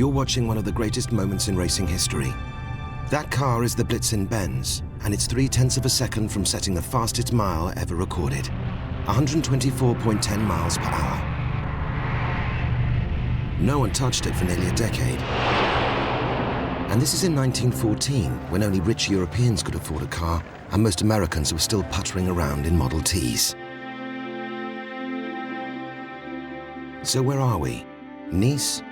You're watching one of the greatest moments in racing history. That car is the Mercedes-Benz, and it's 0.3 of a second from setting the fastest mile ever recorded, 124.10 miles per hour. No one touched it for nearly a decade. And this is in 1914, when only rich Europeans could afford a car, and most Americans were still puttering around in Model Ts. So where are we? Nice?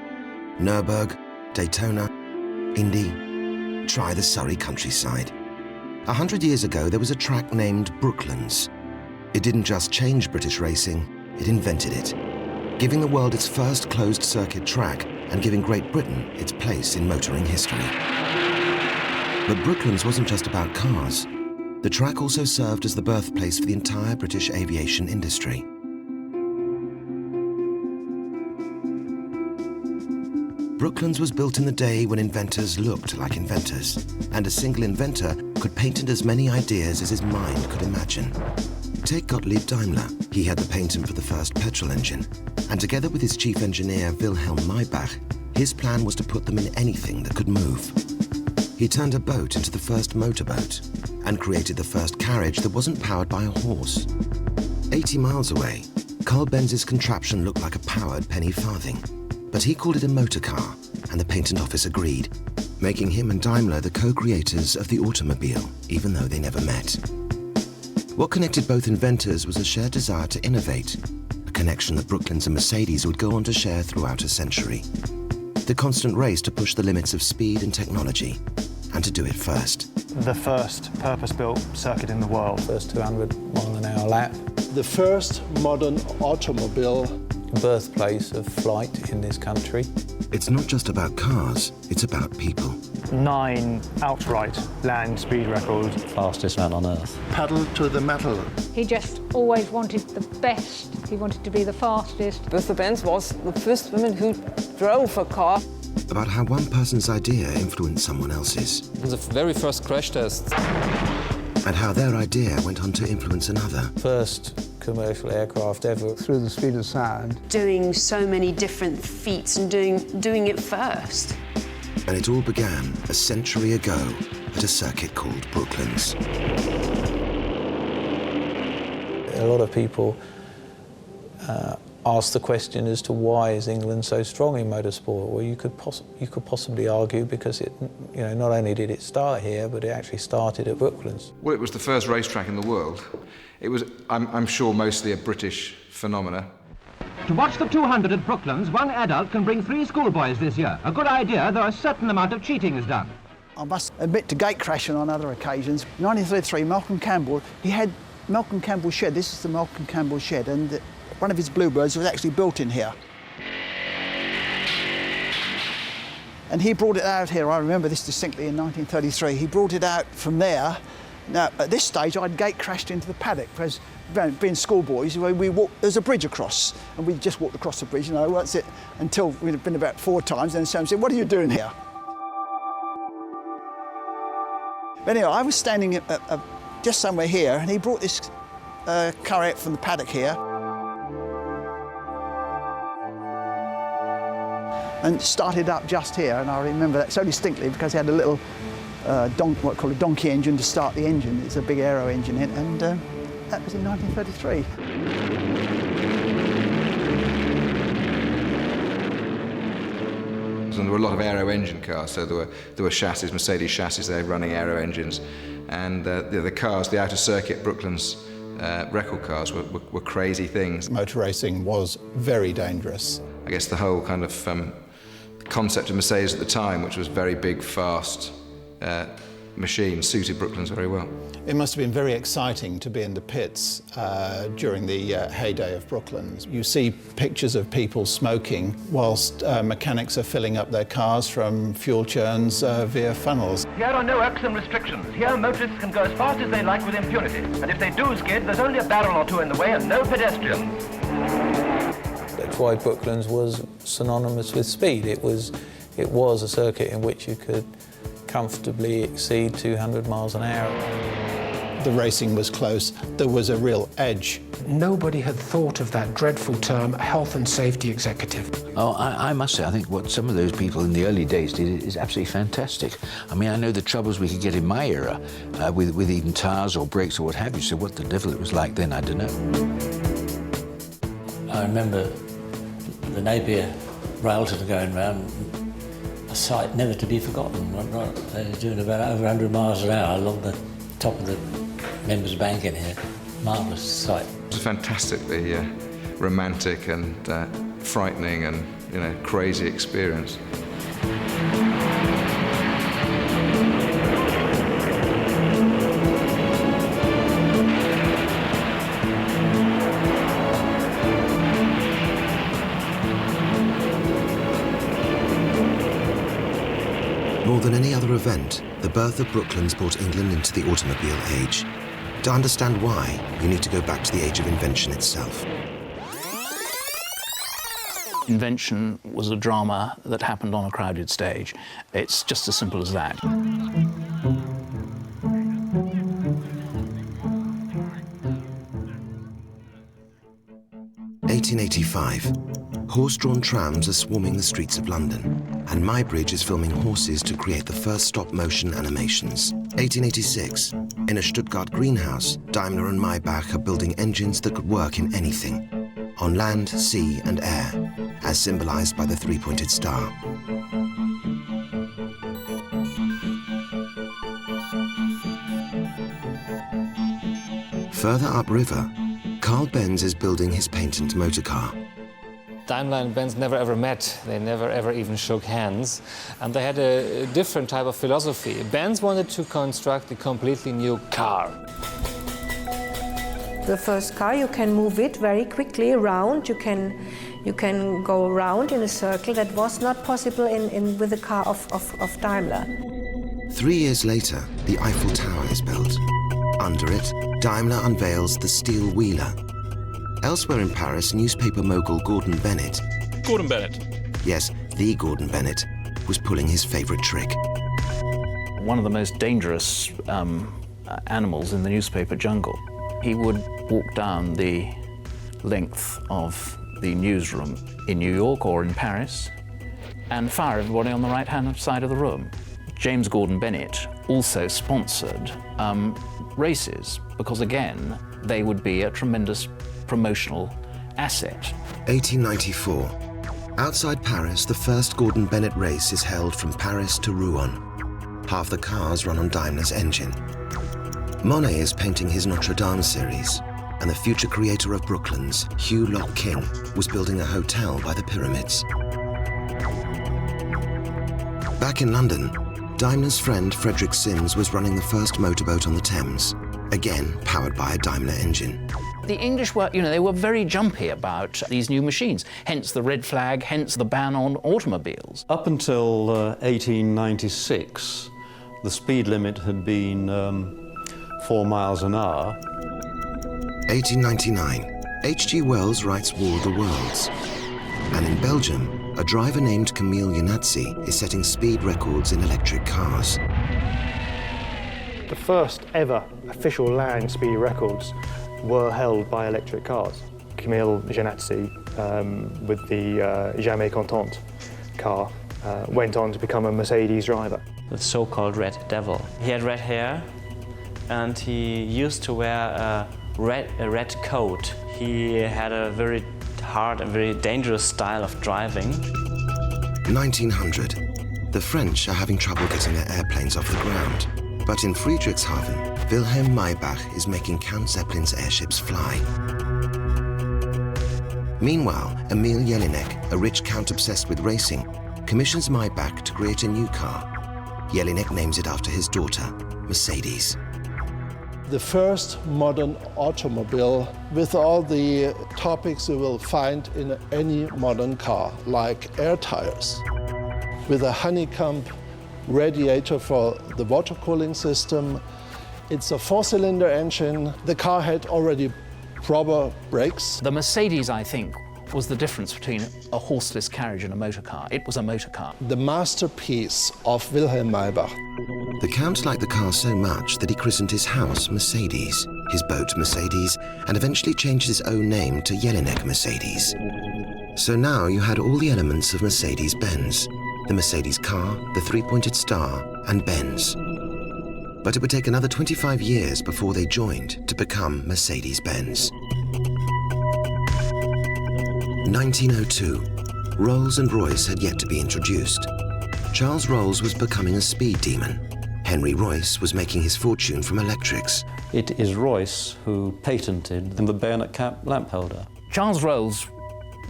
Nürburgring? Daytona? Indy? Try the Surrey countryside. 100 years ago, there was a track named Brooklands. It didn't just change British racing, it invented it, giving the world its first closed-circuit track and giving Great Britain its place in motoring history. But Brooklands wasn't just about cars. The track also served as the birthplace for the entire British aviation industry. Brooklands was built in the day when inventors looked like inventors, and a single inventor could patent as many ideas as his mind could imagine. Take Gottlieb Daimler. He had the patent for the first petrol engine, and together with his chief engineer Wilhelm Maybach, his plan was to put them in anything that could move. He turned a boat into the first motorboat and created the first carriage that wasn't powered by a horse. 80 miles away, Carl Benz's contraption looked like a powered penny farthing, but he called it a motor car, and the patent office agreed, making him and Daimler the co-creators of the automobile, even though they never met. What connected both inventors was a shared desire to innovate, a connection that Brooklands and Mercedes would go on to share throughout a century. The constant race to push the limits of speed and technology, and to do it first. The first purpose-built circuit in the world. First 200-mile-an-hour lap. The first modern automobile. Birthplace of flight in this country. It's not just about cars, it's about people. 9 outright land speed records. Fastest man on Earth. Pedal to the metal. He just always wanted the best. He wanted to be the fastest. Mercedes-Benz was the first woman who drove a car. About how one person's idea influenced someone else's. The very first crash test. And how their idea went on to influence another. First commercial aircraft ever. Through the speed of sound. Doing so many different feats and doing it first. And it all began a century ago at a circuit called Brooklands. A lot of people ask the question as to why is England so strong in motorsport? Well, you could possibly argue because it, not only did it start here, but it actually started at Brooklands. Well, it was the first racetrack in the world. It was, I'm sure, mostly a British phenomena. To watch the 200 at Brooklands, one adult can bring 3 schoolboys this year. A good idea, though a certain amount of cheating is done. I must admit to gate crashing on other occasions. 1933, Malcolm Campbell, he had Malcolm Campbell's shed. This is the Malcolm Campbell shed, and one of his Bluebirds was actually built in here. And he brought it out here, I remember this distinctly, in 1933. He brought it out from there. Now, at this stage, I'd gate crashed into the paddock, because being schoolboys, there's a bridge across, and we just walked across the bridge, that's it, until we'd been about 4 times, and Sam said, "What are you doing here?" But anyway, I was standing just somewhere here, and he brought this car out from the paddock here, and started up just here, and I remember that so distinctly because he had a little what called a donkey engine to start the engine. It's a big aero engine, and that was in 1933. And there were a lot of aero engine cars, so there were chassis, Mercedes chassis there running aero engines, and the cars, the outer circuit Brooklands record cars were crazy things. Motor racing was very dangerous. I guess the whole kind of concept of Mercedes at the time, which was very big, fast machine, suited Brooklands very well. It must have been very exciting to be in the pits during the heyday of Brooklands. You see pictures of people smoking whilst mechanics are filling up their cars from fuel churns via funnels. Here are no irksome restrictions. Here motorists can go as fast as they like with impunity. And if they do skid, there's only a barrel or 2 in the way and no pedestrians. That's why Brooklands was synonymous with speed. It was a circuit in which you could comfortably exceed 200 miles an hour. The racing was close. There was a real edge. Nobody had thought of that dreadful term, health and safety executive. Oh, I must say, I think what some of those people in the early days did is absolutely fantastic. I mean, I know the troubles we could get in my era with even tires or brakes or what have you, so what the devil it was like then, I don't know. I remember the Napier Railton going round, a sight never to be forgotten. They were doing about over 100 miles an hour along the top of the Members Bank in here. Marvellous sight. It was a fantastically romantic and frightening and, you know, crazy experience. More than any other event, the birth of Brooklands brought England into the automobile age. To understand why, you need to go back to the age of invention itself. Invention was a drama that happened on a crowded stage. It's just as simple as that. 1885. Horse-drawn trams are swarming the streets of London, and Muybridge is filming horses to create the first stop-motion animations. 1886. In a Stuttgart greenhouse, Daimler and Maybach are building engines that could work in anything, on land, sea, and air, as symbolized by the three-pointed star. Further upriver, Carl Benz is building his patent motorcar. Daimler and Benz never ever met. They never ever even shook hands. And they had a different type of philosophy. Benz wanted to construct a completely new car. The first car, you can move it very quickly around. You can go around in a circle. That was not possible with the car of Daimler. 3 years later, the Eiffel Tower is built. Under it, Daimler unveils the steel wheeler. Elsewhere in Paris, newspaper mogul Gordon Bennett... Gordon Bennett? Yes, the Gordon Bennett, was pulling his favourite trick. One of the most dangerous animals in the newspaper jungle. He would walk down the length of the newsroom in New York or in Paris and fire everybody on the right-hand side of the room. James Gordon Bennett also sponsored races because, again, they would be a tremendous promotional asset. 1894. Outside Paris, the first Gordon Bennett race is held from Paris to Rouen. Half the cars run on Daimler's engine. Monet is painting his Notre Dame series, and the future creator of Brooklands, Hugh Lock King, was building a hotel by the pyramids. Back in London, Daimler's friend Frederick Sims was running the first motorboat on the Thames, again powered by a Daimler engine. The English were, they were very jumpy about these new machines, hence the red flag, hence the ban on automobiles. Up until 1896, the speed limit had been 4 miles an hour. 1899, H.G. Wells writes War of the Worlds. And in Belgium, a driver named Camille Yanatsi is setting speed records in electric cars. The first ever official land speed records were held by electric cars. Camille Yanatsi, with the Jamais Content car, went on to become a Mercedes driver. The so-called Red Devil. He had red hair, and he used to wear a red coat. He had a very hard and very dangerous style of driving. 1900. The French are having trouble getting their airplanes off the ground. But in Friedrichshafen, Wilhelm Maybach is making Count Zeppelin's airships fly. Meanwhile, Emil Jelinek, a rich count obsessed with racing, commissions Maybach to create a new car. Jelinek names it after his daughter, Mercedes. The first modern automobile with all the topics you will find in any modern car, like air tires, with a honeycomb radiator for the water cooling system. It's a 4-cylinder engine. The car had already proper brakes. The Mercedes, I think, was the difference between a horseless carriage and a motor car. It was a motor car. The masterpiece of Wilhelm Maybach. The Count liked the car so much that he christened his house Mercedes, his boat Mercedes, and eventually changed his own name to Jelinek Mercedes. So now you had all the elements of Mercedes-Benz, the Mercedes car, the three-pointed star, and Benz. But it would take another 25 years before they joined to become Mercedes-Benz. 1902, Rolls and Royce had yet to be introduced. Charles Rolls was becoming a speed demon. Henry Royce was making his fortune from electrics. It is Royce who patented the bayonet cap lamp holder. Charles Rolls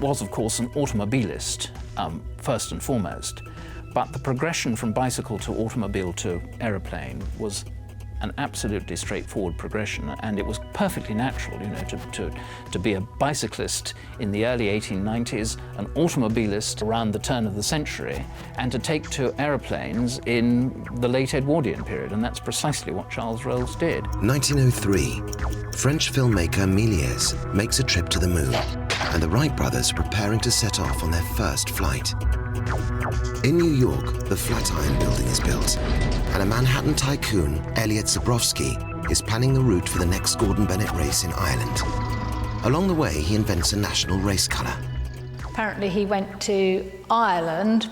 was, of course, an automobilist, first and foremost, but the progression from bicycle to automobile to aeroplane was an absolutely straightforward progression, and it was perfectly natural, you know, to be a bicyclist in the early 1890s, an automobilist around the turn of the century, and to take to aeroplanes in the late Edwardian period, and that's precisely what Charles Rolls did. 1903, French filmmaker Méliès makes a trip to the moon, and the Wright brothers are preparing to set off on their first flight. In New York, the Flatiron Building is built, and a Manhattan tycoon, Elliot Zabrowski, is planning the route for the next Gordon Bennett race in Ireland. Along the way, he invents a national race colour. Apparently he went to Ireland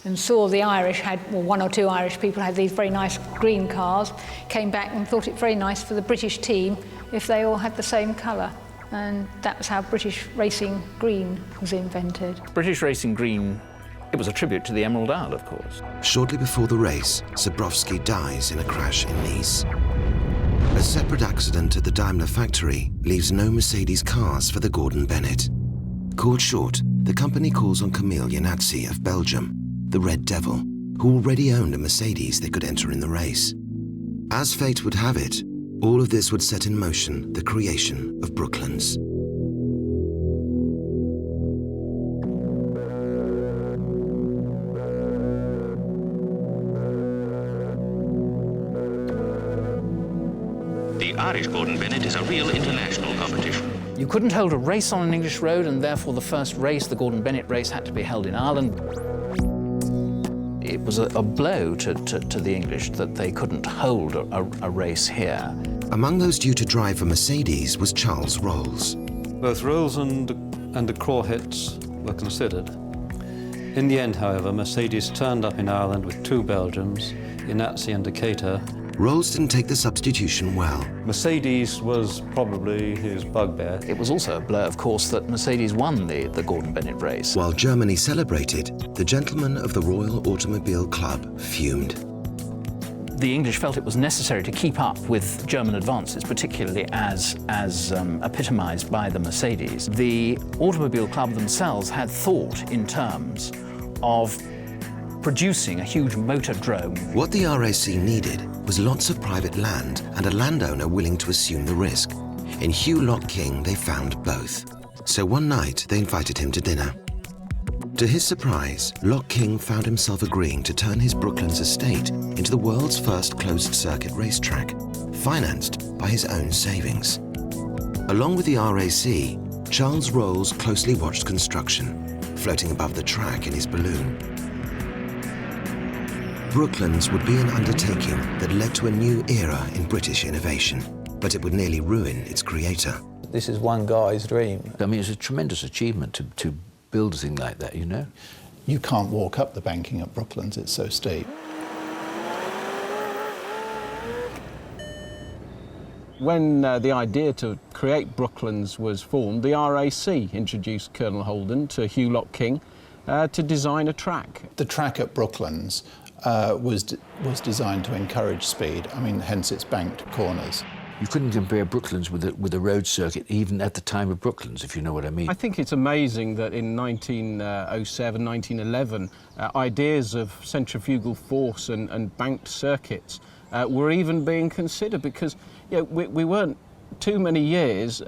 and saw the Irish had, well, one or two Irish people had these very nice green cars, came back and thought it very nice for the British team if they all had the same colour. And that was how British Racing Green was invented. British Racing Green, it was a tribute to the Emerald Isle, of course. Shortly before the race, Zabrowski dies in a crash in Nice. A separate accident at the Daimler factory leaves no Mercedes cars for the Gordon Bennett. Called short, the company calls on Camille Yanatsi of Belgium, the Red Devil, who already owned a Mercedes they could enter in the race. As fate would have it, all of this would set in motion the creation of Brooklands. The Irish Gordon Bennett is a real international competition. You couldn't hold a race on an English road, and therefore the first race, the Gordon Bennett race, had to be held in Ireland. It was a blow to the English that they couldn't hold a race here. Among those due to drive for Mercedes was Charles Rolls. Both Rolls and the Crawhits were considered. In the end, however, Mercedes turned up in Ireland with two Belgians, Yanatsi and Decatur. Rolls didn't take the substitution well. Mercedes was probably his bugbear. It was also a blow, of course, that Mercedes won the Gordon Bennett race. While Germany celebrated, the gentlemen of the Royal Automobile Club fumed. The English felt it was necessary to keep up with German advances, particularly as epitomized by the Mercedes. The Automobile Club themselves had thought in terms of producing a huge motordrome. What the RAC needed was lots of private land and a landowner willing to assume the risk. In Hugh Lock King, they found both. So one night, they invited him to dinner. To his surprise, Lock King found himself agreeing to turn his Brooklands estate into the world's first closed-circuit racetrack, financed by his own savings. Along with the RAC, Charles Rolls closely watched construction, floating above the track in his balloon. Brooklands would be an undertaking that led to a new era in British innovation, but it would nearly ruin its creator. This is one guy's dream. I mean, it's a tremendous achievement to build a thing like that, you know? You can't walk up the banking at Brooklands, it's so steep. When the idea to create Brooklands was formed, the RAC introduced Colonel Holden to Hugh Lock King to design a track. The track at Brooklands was designed to encourage speed. I mean, hence its banked corners. You couldn't compare Brooklands with a road circuit, even at the time of Brooklands, if you know what I mean. I think it's amazing that in 1907, 1911, ideas of centrifugal force and banked circuits were even being considered, because you know, we weren't too many years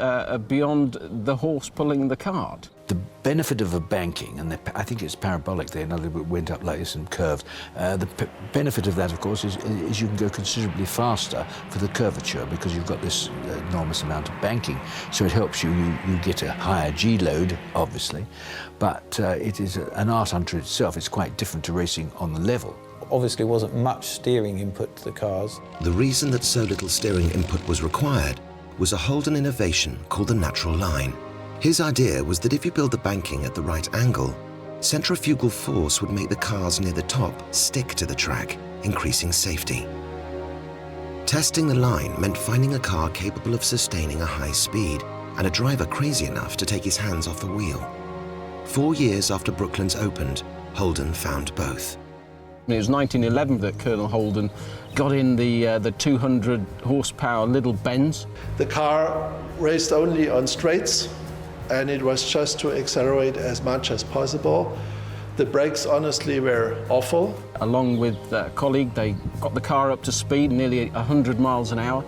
beyond the horse pulling the cart. The benefit of a banking, and I think it's parabolic there, in other words, it went up like this and curved. The benefit of that, of course, is you can go considerably faster for the curvature because you've got this enormous amount of banking. So it helps you get a higher G load, obviously, but it is an art unto itself. It's quite different to racing on the level. Obviously wasn't much steering input to the cars. The reason that so little steering input was required was a Holden innovation called the natural line. His idea was that if you build the banking at the right angle, centrifugal force would make the cars near the top stick to the track, increasing safety. Testing the line meant finding a car capable of sustaining a high speed and a driver crazy enough to take his hands off the wheel. 4 years after Brooklands opened, Holden found both. It was 1911 that Colonel Holden got in the 200 horsepower little Benz. The car raced only on straights, and it was just to accelerate as much as possible. The brakes honestly were awful. Along with a colleague, they got the car up to speed, nearly 100 miles an hour.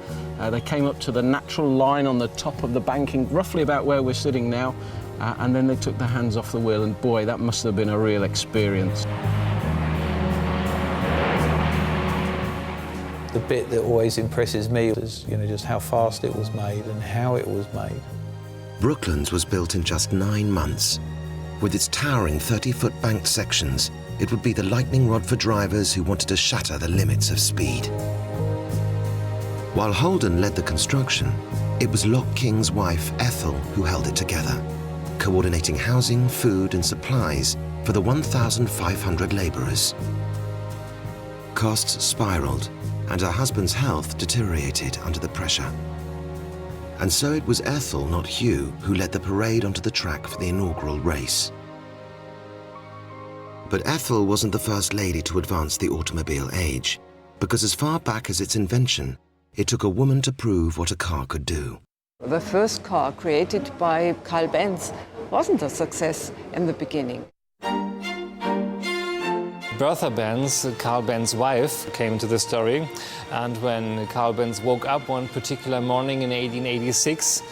They came up to the natural line on the top of the banking, roughly about where we're sitting now, and then they took their hands off the wheel, and boy, that must have been a real experience. The bit that always impresses me is, just how fast it was made and how it was made. Brooklands was built in just 9 months. With its towering 30-foot banked sections, it would be the lightning rod for drivers who wanted to shatter the limits of speed. While Holden led the construction, it was Loch King's wife, Ethel, who held it together, coordinating housing, food and supplies for the 1,500 labourers. Costs spiraled, and her husband's health deteriorated under the pressure. And so it was Ethel, not Hugh, who led the parade onto the track for the inaugural race. But Ethel wasn't the first lady to advance the automobile age, because as far back as its invention, it took a woman to prove what a car could do. The first car created by Carl Benz wasn't a success in the beginning. Bertha Benz, Carl Benz's wife, came into the story, and when Carl Benz woke up one particular morning in 1886,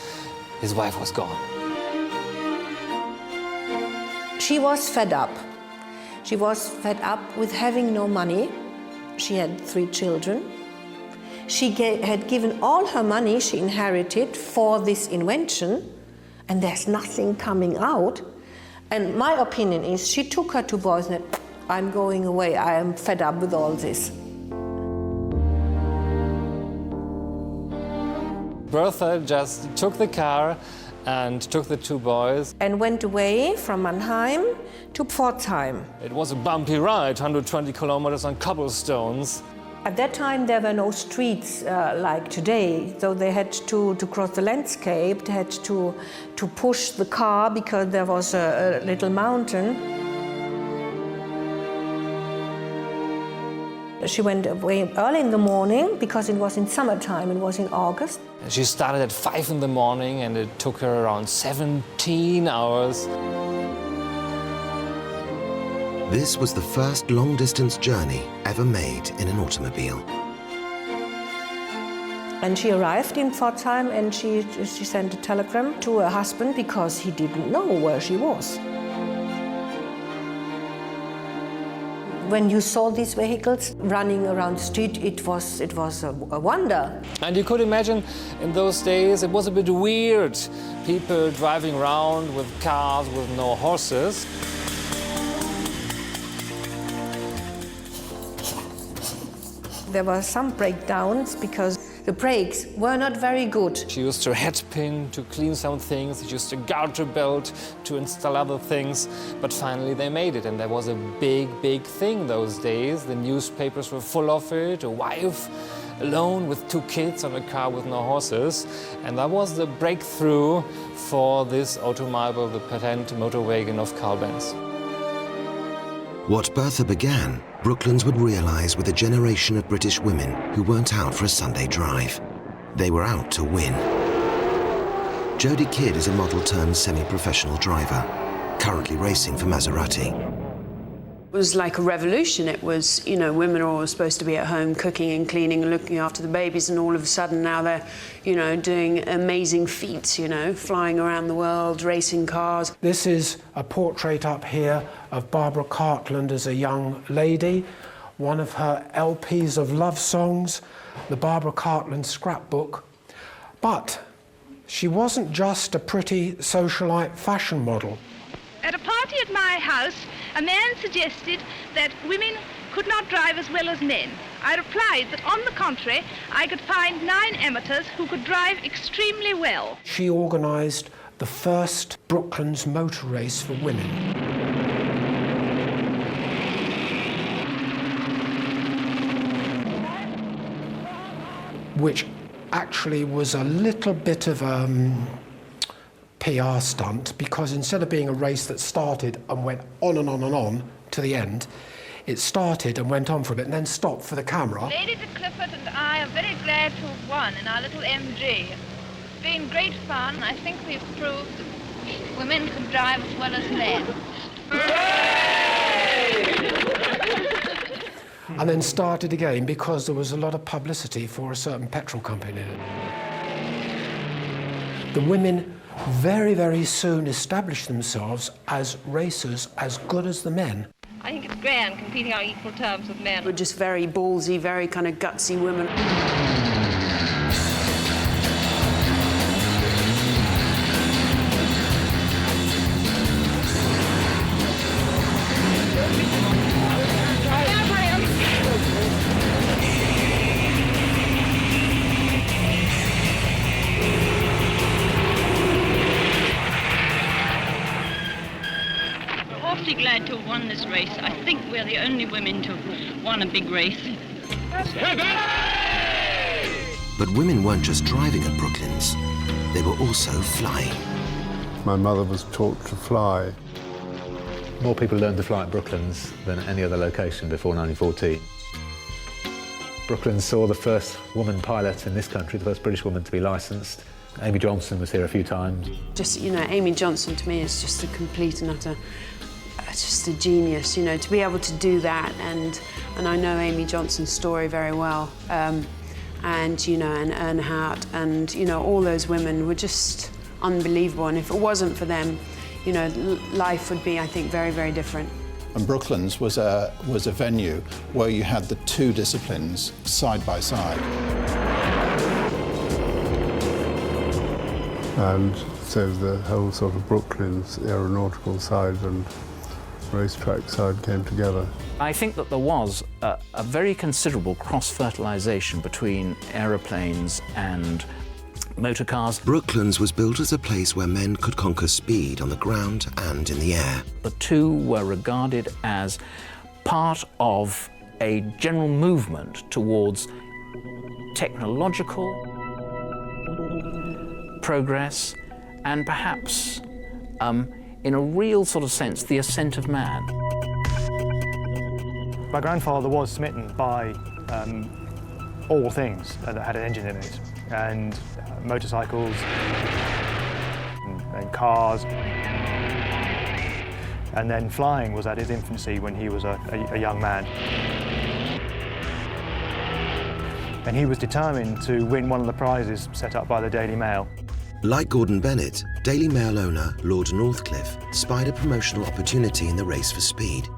his wife was gone. She was fed up. She was fed up with having no money. She had 3 children. She had given all her money she inherited for this invention, and there's nothing coming out. And my opinion is she took her 2 boys and said, I'm going away, I am fed up with all this. Bertha just took the car and took the 2 boys. And went away from Mannheim to Pforzheim. It was a bumpy ride, 120 kilometers on cobblestones. At that time there were no streets like today, so they had to cross the landscape, they had to push the car because there was a little mountain. She went away early in the morning because it was in summertime, it was in August. She started at 5 in the morning and it took her around 17 hours. This was the first long-distance journey ever made in an automobile. And she arrived in Pforzheim and she sent a telegram to her husband because he didn't know where she was. When you saw these vehicles running around the street, it was a wonder. And you could imagine in those days it was a bit weird. People driving around with cars with no horses. There were some breakdowns because the brakes were not very good. She used her head pin to clean some things, she used a garter belt to install other things, but finally they made it, and there was a big thing those days. The newspapers were full of it, a wife alone with 2 kids on a car with no horses, and that was the breakthrough for this automobile, the patent motor wagon of Carl Benz. What Bertha began, Brooklands would realize with a generation of British women who weren't out for a Sunday drive. They were out to win. Jodie Kidd is a model turned semi-professional driver, currently racing for Maserati. It was like a revolution. It was, you know, women are always supposed to be at home cooking and cleaning and looking after the babies, and all of a sudden now they're, you know, doing amazing feats, you know, flying around the world, racing cars. This is a portrait up here of Barbara Cartland as a young lady, one of her LPs of love songs, the Barbara Cartland scrapbook. But she wasn't just a pretty socialite fashion model. At a party at my house, a man suggested that women could not drive as well as men. I replied that, on the contrary, I could find 9 amateurs who could drive extremely well. She organised the first Brooklands motor race for women. Which actually was a little bit of a PR stunt, because instead of being a race that started and went on and on and on to the end, it started and went on for a bit and then stopped for the camera. Lady de Clifford and I are very glad to have won in our little MG. It's been great fun. I think we've proved that women can drive as well as men. And then started again because there was a lot of publicity for a certain petrol company. The women very, very soon established themselves as racers as good as the men. I think it's grand competing on equal terms with men. We're just very ballsy, very kind of gutsy women. Glad to have won this race. I think we're the only women to have won a big race. But women weren't just driving at Brooklands, they were also flying. My mother was taught to fly. More people learned to fly at Brooklands than at any other location before 1914. Brooklands saw the first woman pilot in this country, the first British woman to be licensed. Amy Johnson was here a few times. Just, you know, Amy Johnson to me is just a complete and utter, just a genius, you know, to be able to do that. And I know Amy Johnson's story very well. And, you know, and Earnhardt and, you know, all those women were just unbelievable. And if it wasn't for them, you know, life would be, I think, very, very different. And Brooklands was a venue where you had the two disciplines side by side. And so the whole sort of Brooklands aeronautical side and racetrack side came together. I think that there was a very considerable cross-fertilisation between aeroplanes and motor cars. Brooklands was built as a place where men could conquer speed on the ground and in the air. The two were regarded as part of a general movement towards technological progress and perhaps, in a real sort of sense, the ascent of man. My grandfather was smitten by all things that had an engine in it, and motorcycles and cars. And then flying was at his infancy when he was a young man. And he was determined to win one of the prizes set up by the Daily Mail. Like Gordon Bennett, Daily Mail owner Lord Northcliffe spied a promotional opportunity in the race for speed.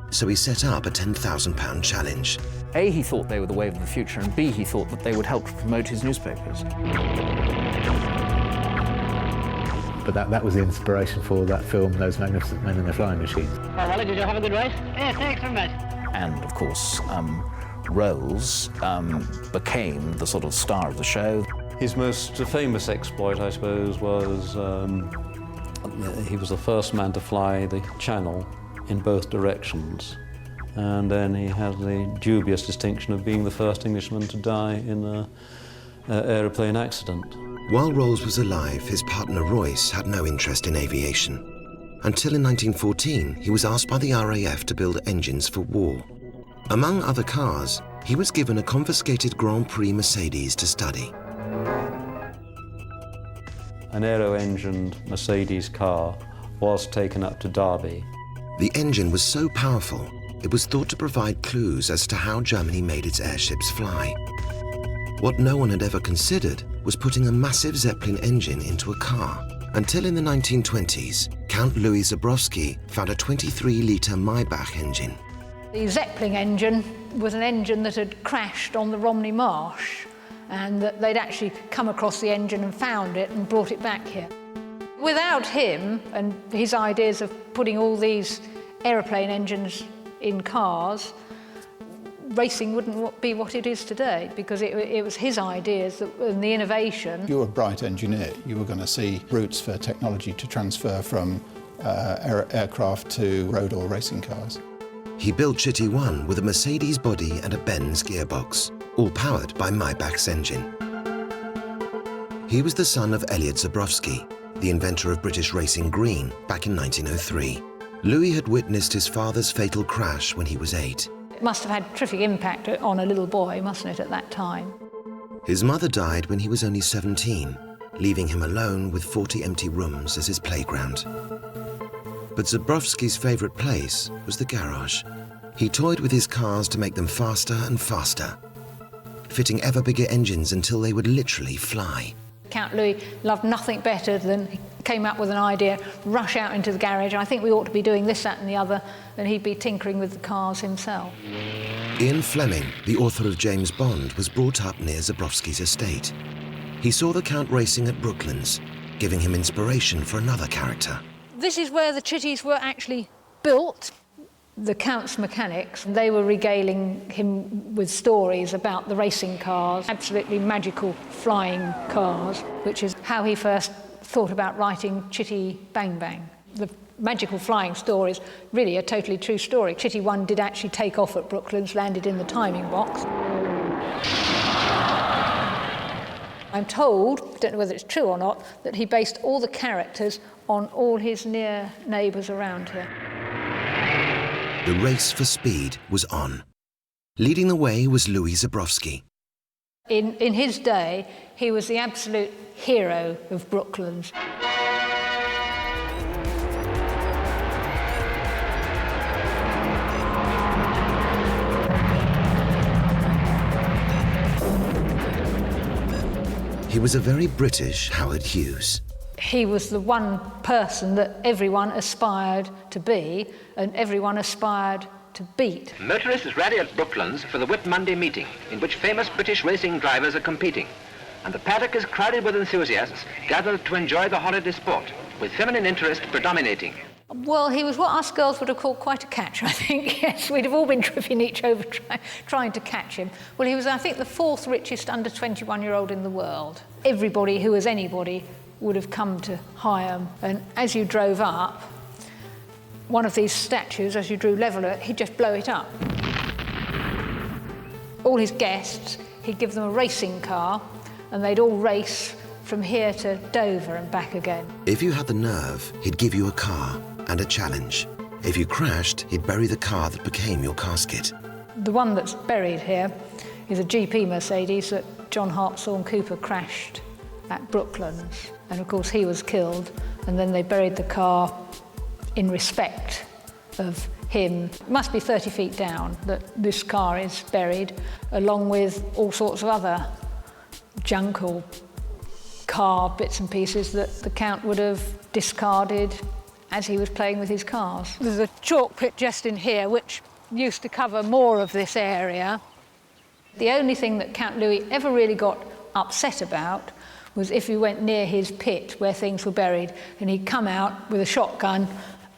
So he set up a £10,000 challenge. A, he thought they were the wave of the future, and B, he thought that they would help to promote his newspapers. But that was the inspiration for that film, Those Magnificent Men in the Flying Machines. Oh, well, did you have a good race? Yeah, thanks very much. And, of course, Rolls became the sort of star of the show. His most famous exploit, I suppose, was he was the first man to fly the Channel in both directions. And then he had the dubious distinction of being the first Englishman to die in an aeroplane accident. While Rolls was alive, his partner Royce had no interest in aviation. Until in 1914, he was asked by the RAF to build engines for war. Among other cars, he was given a confiscated Grand Prix Mercedes to study. An aero-engined Mercedes car was taken up to Derby. The engine was so powerful, It was thought to provide clues as to how Germany made its airships fly. What no one had ever considered was putting a massive Zeppelin engine into a car. Until in the 1920s, Count Louis Zabrowski found a 23-litre Maybach engine. The Zeppelin engine was an engine that had crashed on the Romney Marsh, and that they'd actually come across the engine and found it and brought it back here. Without him and his ideas of putting all these aeroplane engines in cars, racing wouldn't be what it is today, because it was his ideas and the innovation. You were a bright engineer. You were going to see routes for technology to transfer from aircraft to road or racing cars. He built Chitty 1 with a Mercedes body and a Benz gearbox, all powered by Maybach's engine. He was the son of Elliot Zabrowski, the inventor of British racing green back in 1903. Louis had witnessed his father's fatal crash when he was 8. It must have had terrific impact on a little boy, mustn't it, at that time? His mother died when he was only 17, leaving him alone with 40 empty rooms as his playground. But Zabrowski's favourite place was the garage. He toyed with his cars to make them faster and faster, fitting ever bigger engines until they would literally fly. Count Louis loved nothing better than he came up with an idea, rush out into the garage, I think we ought to be doing this, that and the other, and he'd be tinkering with the cars himself. Ian Fleming, the author of James Bond, was brought up near Zabrowski's estate. He saw the Count racing at Brooklands, giving him inspiration for another character. This is where the Chitties were actually built. The Count's mechanics, they were regaling him with stories about the racing cars, absolutely magical flying cars, which is how he first thought about writing Chitty Bang Bang. The magical flying stories, really a totally true story. Chitty 1 did actually take off at Brooklands, landed in the timing box. I'm told, don't know whether it's true or not, that he based all the characters on all his near neighbours around here. The race for speed was on. Leading the way was Louis Zabrowski. In his day, he was the absolute hero of Brooklands. He was a very British Howard Hughes. He was the one person that everyone aspired to be and everyone aspired to beat. Motorists rally at Brooklands for the Whit Monday meeting, in which famous British racing drivers are competing. And the paddock is crowded with enthusiasts gathered to enjoy the holiday sport, with feminine interest predominating. Well, he was what us girls would have called quite a catch, I think. Yes, we'd have all been tripping each over trying to catch him. Well, he was, I think, the 4th richest under 21-year-old in the world. Everybody who was anybody would have come to Higham, and as you drove up, one of these statues, as you drew level at it, he'd just blow it up. All his guests, he'd give them a racing car, and they'd all race from here to Dover and back again. If you had the nerve, he'd give you a car and a challenge. If you crashed, he'd bury the car that became your casket. The one that's buried here is a GP Mercedes that John Hartshorne Cooper crashed at Brooklands. And of course he was killed, and then they buried the car in respect of him. It must be 30 feet down that this car is buried, along with all sorts of other junk or car bits and pieces that the Count would have discarded as he was playing with his cars. There's a chalk pit just in here which used to cover more of this area. The only thing that Count Louis ever really got upset about was if you went near his pit where things were buried, and he'd come out with a shotgun,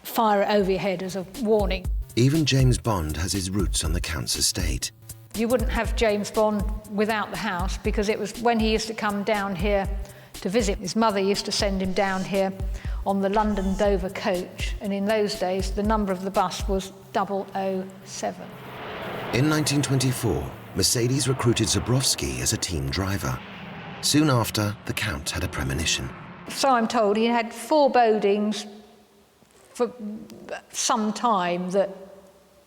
fire it over your head as a warning. Even James Bond has his roots on the Count's estate. You wouldn't have James Bond without the house, because it was when he used to come down here to visit. His mother used to send him down here on the London-Dover coach, and in those days the number of the bus was 007. In 1924, Mercedes recruited Zabrowski as a team driver. Soon after, the Count had a premonition. So I'm told he had forebodings for some time that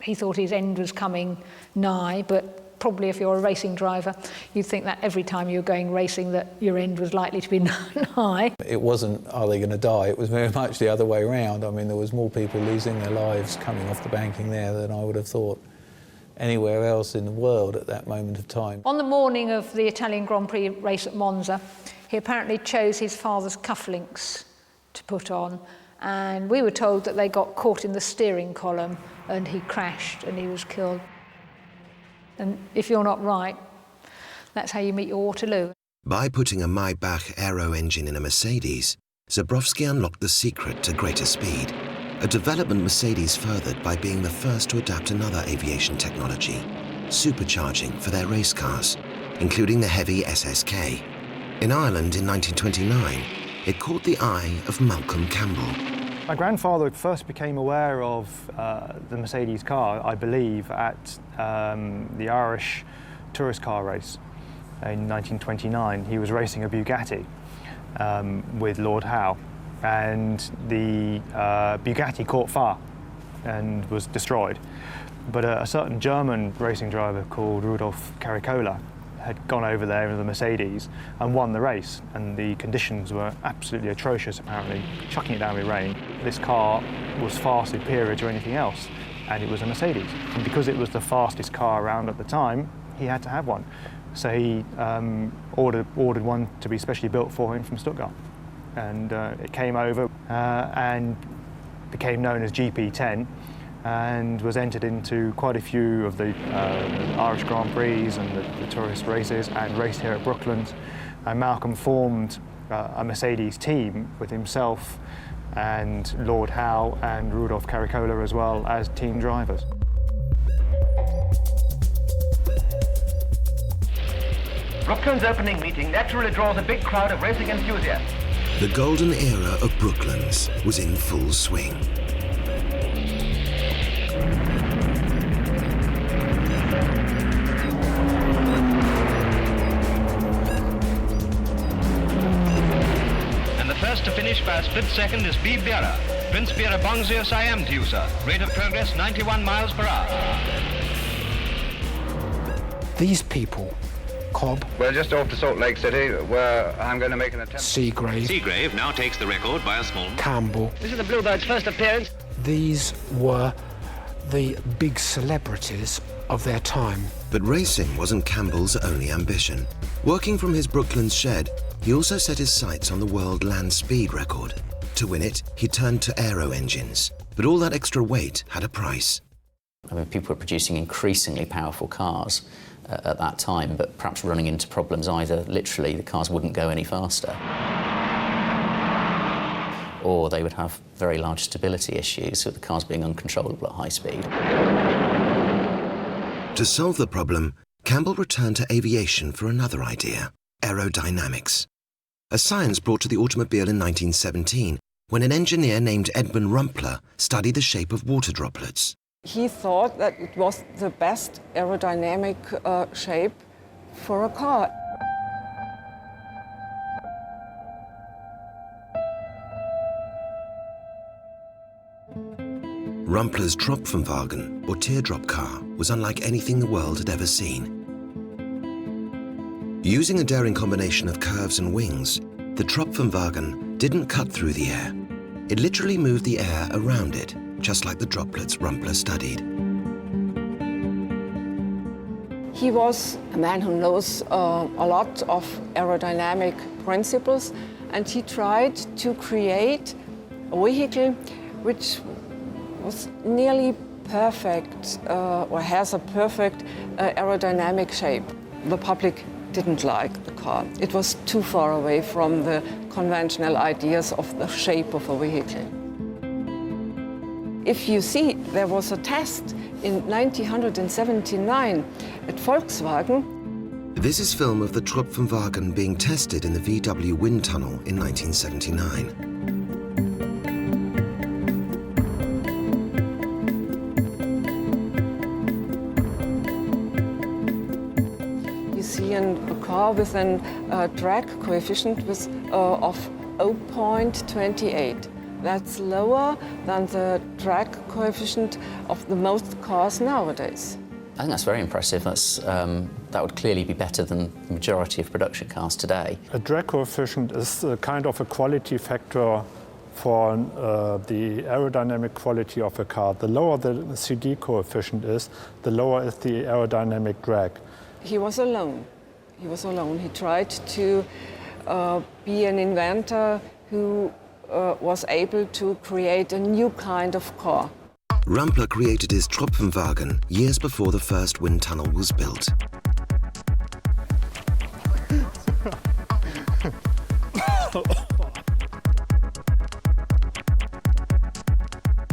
he thought his end was coming nigh, but probably if you're a racing driver, you'd think that every time you're going racing that your end was likely to be high. It wasn't, are they going to die? It was very much the other way around. I mean, there was more people losing their lives coming off the banking there than I would have thought anywhere else in the world at that moment of time. On the morning of the Italian Grand Prix race at Monza, he apparently chose his father's cufflinks to put on, and we were told that they got caught in the steering column and he crashed and he was killed. And if you're not right, that's how you meet your Waterloo. By putting a Maybach aero engine in a Mercedes, Zabrowski unlocked the secret to greater speed, a development Mercedes furthered by being the first to adapt another aviation technology, supercharging for their race cars, including the heavy SSK. In Ireland in 1929, it caught the eye of Malcolm Campbell. My grandfather first became aware of the Mercedes car, I believe, at the Irish tourist car race in 1929. He was racing a Bugatti with Lord Howe, and the Bugatti caught fire and was destroyed. But a certain German racing driver called Rudolf Caricola had gone over there in the Mercedes and won the race, and the conditions were absolutely atrocious, apparently, chucking it down with rain. This car was far superior to anything else, and it was a Mercedes. And because it was the fastest car around at the time, he had to have one. So he ordered one to be specially built for him from Stuttgart. And it came over and became known as GP10, and was entered into quite a few of the Irish Grand Prix and the tourist races, and raced here at Brooklands. And Malcolm formed a Mercedes team with himself and Lord Howe and Rudolf Caricola as well as team drivers. Brooklands' opening meeting naturally draws a big crowd of racing enthusiasts. The golden era of Brooklands was in full swing. To finish by a split second is B. Bera. Prince Bera Bongzio Siam to you, sir. Rate of progress 91 miles per hour. These people, Cobb... We're just off to Salt Lake City, where I'm going to make an attempt... Seagrave... Seagrave now takes the record by a small... Campbell... This is the Bluebird's first appearance. These were the big celebrities of their time. But racing wasn't Campbell's only ambition. Working from his Brooklands shed, he also set his sights on the world land speed record. To win it, he turned to aero engines. But all that extra weight had a price. I mean, people were producing increasingly powerful cars at that time, but perhaps running into problems either literally the cars wouldn't go any faster, or they would have very large stability issues with the cars being uncontrollable at high speed. To solve the problem, Campbell returned to aviation for another idea: aerodynamics. A science brought to the automobile in 1917, when an engineer named Edmund Rumpler studied the shape of water droplets. He thought that it was the best aerodynamic shape for a car. Rumpler's Tropfenwagen, or teardrop car, was unlike anything the world had ever seen. Using a daring combination of curves and wings, the Tropfenwagen didn't cut through the air. It literally moved the air around it, just like the droplets Rumpler studied. He was a man who knows a lot of aerodynamic principles, and he tried to create a vehicle which was nearly perfect, or has a perfect aerodynamic shape. The public didn't like the car. It was too far away from the conventional ideas of the shape of a vehicle. If you see, there was a test in 1979 at Volkswagen. This is film of the Tropfenwagen being tested in the VW wind tunnel in 1979. A car with a drag coefficient of 0.28. That's lower than the drag coefficient of the most cars nowadays. I think that's very impressive. That would clearly be better than the majority of production cars today. A drag coefficient is a kind of a quality factor for the aerodynamic quality of a car. The lower the CD coefficient is, the lower is the aerodynamic drag. He was alone. He was alone. He tried to be an inventor who was able to create a new kind of car. Rumpler created his Tropfenwagen years before the first wind tunnel was built.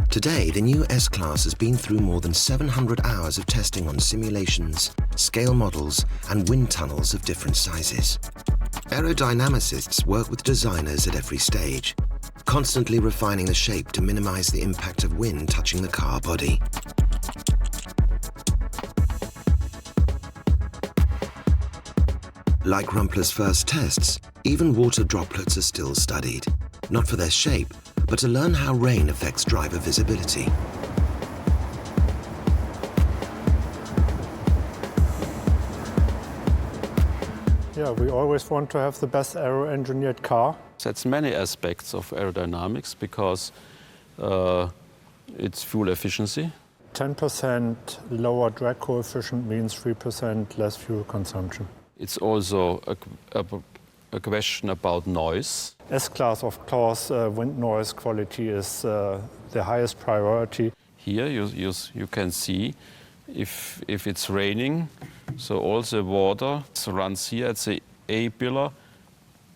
Today, the new S-Class has been through more than 700 hours of testing on simulations, scale models, and wind tunnels of different sizes. Aerodynamicists work with designers at every stage, constantly refining the shape to minimize the impact of wind touching the car body. Like Rumpler's first tests, even water droplets are still studied, not for their shape, but to learn how rain affects driver visibility. Yeah, we always want to have the best aero-engineered car. That's many aspects of aerodynamics because it's fuel efficiency. 10% lower drag coefficient means 3% less fuel consumption. It's also a question about noise. S-Class, of course, wind noise quality is the highest priority. Here you can see if it's raining, so all the water runs here at the A pillar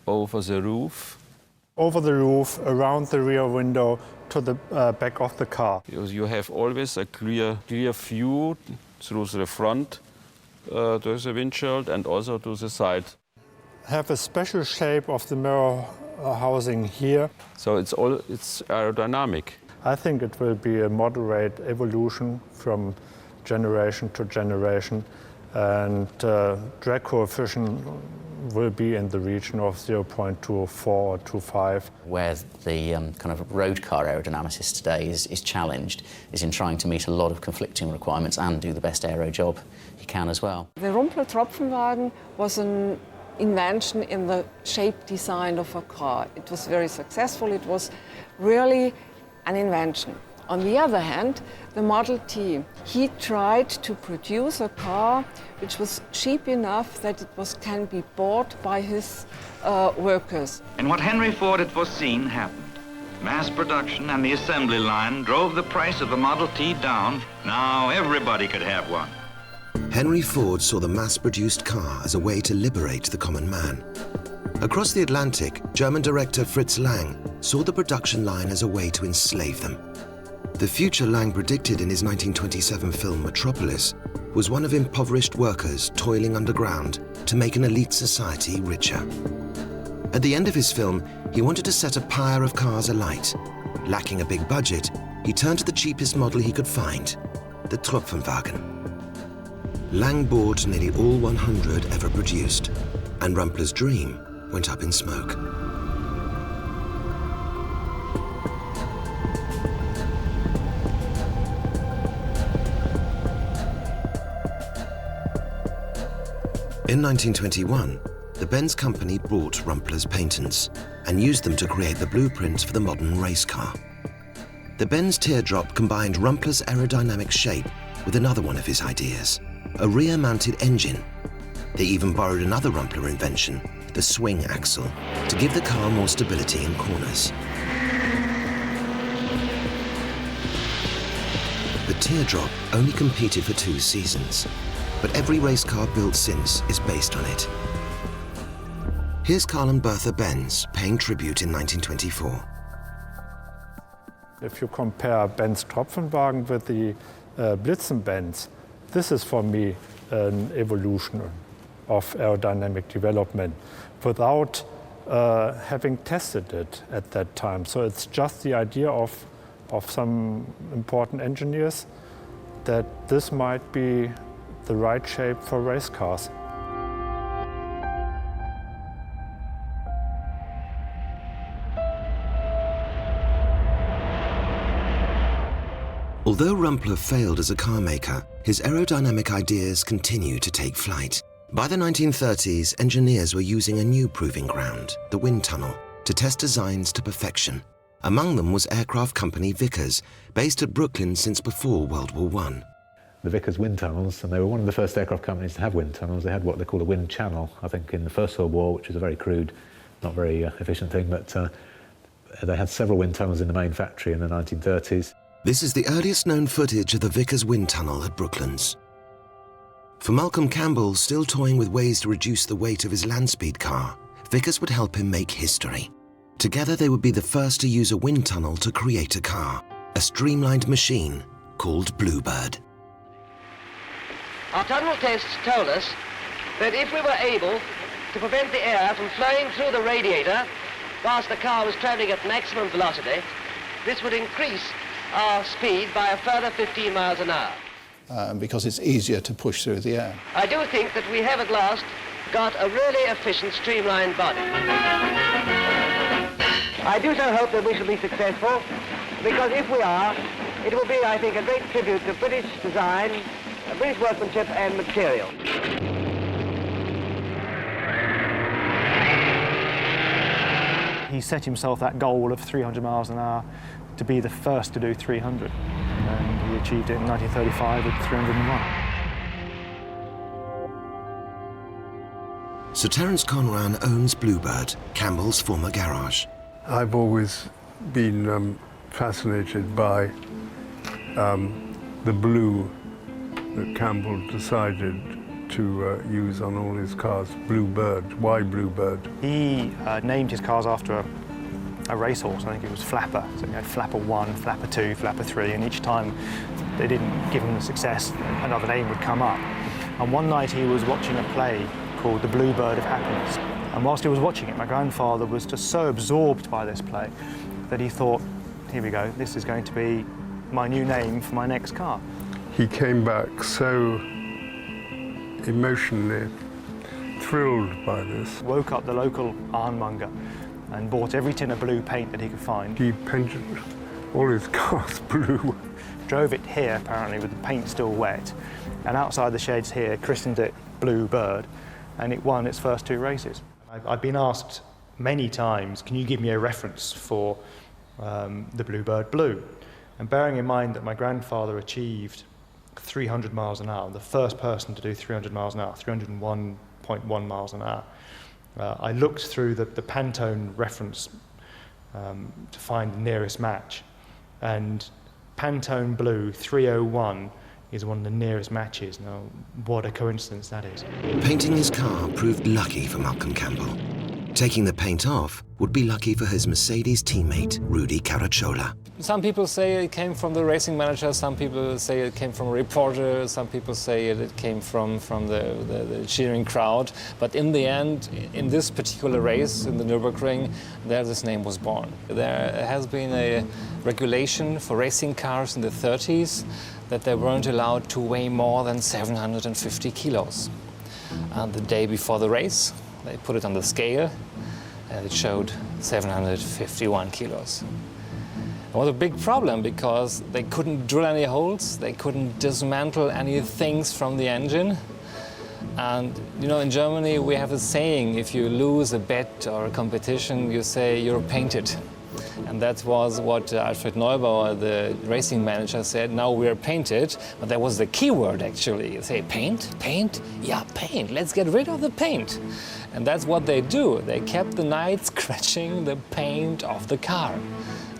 over the roof. Over the roof, around the rear window, to the back of the car. You have always a clear view through the front to the windshield and also to the side. Have a special shape of the mirror housing here. So it's aerodynamic. I think it will be a moderate evolution from generation to generation, and drag coefficient will be in the region of 0.24 or 0.25. Where the kind of road car aerodynamicist today is challenged is in trying to meet a lot of conflicting requirements and do the best aero job he can as well. The Rumpler Tropfenwagen was an invention in the shape design of a car. It was very successful. It was really an invention. On the other hand, the Model T, he tried to produce a car which was cheap enough that it can be bought by his workers. And what Henry Ford had foreseen happened. Mass production and the assembly line drove the price of the Model T down. Now everybody could have one. Henry Ford saw the mass-produced car as a way to liberate the common man. Across the Atlantic, German director Fritz Lang saw the production line as a way to enslave them. The future Lang predicted in his 1927 film Metropolis was one of impoverished workers toiling underground to make an elite society richer. At the end of his film, he wanted to set a pyre of cars alight. Lacking a big budget, he turned to the cheapest model he could find, the Tropfenwagen. Lang bought nearly all 100 ever produced, and Rumpler's dream went up in smoke. In 1921, the Benz company bought Rumpler's patents and used them to create the blueprints for the modern race car. The Benz teardrop combined Rumpler's aerodynamic shape with another one of his ideas, a rear-mounted engine. They even borrowed another Rumpler invention, the swing axle, to give the car more stability in corners. The teardrop only competed for 2 seasons, but every race car built since is based on it. Here's Carl and Bertha Benz paying tribute in 1924. If you compare Benz Tropfenwagen with the Blitzen-Benz, this is for me an evolution of aerodynamic development without having tested it at that time. So it's just the idea of some important engineers that this might be the right shape for race cars. Although Rumpler failed as a car maker, his aerodynamic ideas continue to take flight. By the 1930s, engineers were using a new proving ground, the wind tunnel, to test designs to perfection. Among them was aircraft company Vickers, based at Brooklands since before World War I. The Vickers wind tunnels, and they were one of the first aircraft companies to have wind tunnels. They had what they call a wind channel, I think, in the First World War, which was a very crude, not very efficient thing, but they had several wind tunnels in the main factory in the 1930s. This is the earliest known footage of the Vickers wind tunnel at Brooklands. For Malcolm Campbell, still toying with ways to reduce the weight of his land speed car, Vickers would help him make history. Together they would be the first to use a wind tunnel to create a car, a streamlined machine called Bluebird. Our tunnel tests told us that if we were able to prevent the air from flowing through the radiator whilst the car was travelling at maximum velocity, this would increase our speed by a further 15 miles an hour. Because it's easier to push through the air. I do think that we have at last got a really efficient, streamlined body. I do so hope that we shall be successful, because if we are, it will be, I think, a great tribute to British design, British workmanship and material. He set himself that goal of 300 miles an hour to be the first to do 300. And he achieved it in 1935 with 301. Sir Terence Conran owns Bluebird, Campbell's former garage. I've always been fascinated by the blue that Campbell decided to use on all his cars. Bluebird. Why Bluebird? He named his cars after a racehorse. I think it was Flapper. So he had Flapper 1, Flapper 2, Flapper 3, and each time they didn't give him the success, another name would come up. And one night he was watching a play called The Bluebird of Happiness. And whilst he was watching it, my grandfather was just so absorbed by this play that he thought, here we go, this is going to be my new name for my next car. He came back so emotionally thrilled by this. Woke up the local ironmonger and bought every tin of blue paint that he could find. He painted all his cars blue. Drove it here, apparently, with the paint still wet, and outside the sheds here, christened it Bluebird, and it won its first 2 races. I've been asked many times, can you give me a reference for the Bluebird Blue? And bearing in mind that my grandfather achieved 300 miles an hour, the first person to do 300 miles an hour, 301.1 miles an hour, I looked through the Pantone reference to find the nearest match, and Pantone Blue 301 is one of the nearest matches. Now, what a coincidence that is. Painting his car proved lucky for Malcolm Campbell. Taking the paint off would be lucky for his Mercedes teammate, Rudy Caracciola. Some people say it came from the racing manager, some people say it came from a reporter, some people say it came from the cheering crowd. But in the end, in this particular race, in the Nürburgring, there this name was born. There has been a regulation for racing cars in the 30s that they weren't allowed to weigh more than 750 kilos. And the day before the race, they put it on the scale, and it showed 751 kilos. It was a big problem because they couldn't drill any holes, they couldn't dismantle any things from the engine. And you know, in Germany we have a saying, if you lose a bet or a competition, you say you're painted. And that was what Alfred Neubauer, the racing manager, said, now we're painted. But that was the key word, actually. You say, paint? Paint? Yeah, paint. Let's get rid of the paint. And that's what they do. They kept the night scratching the paint off the car.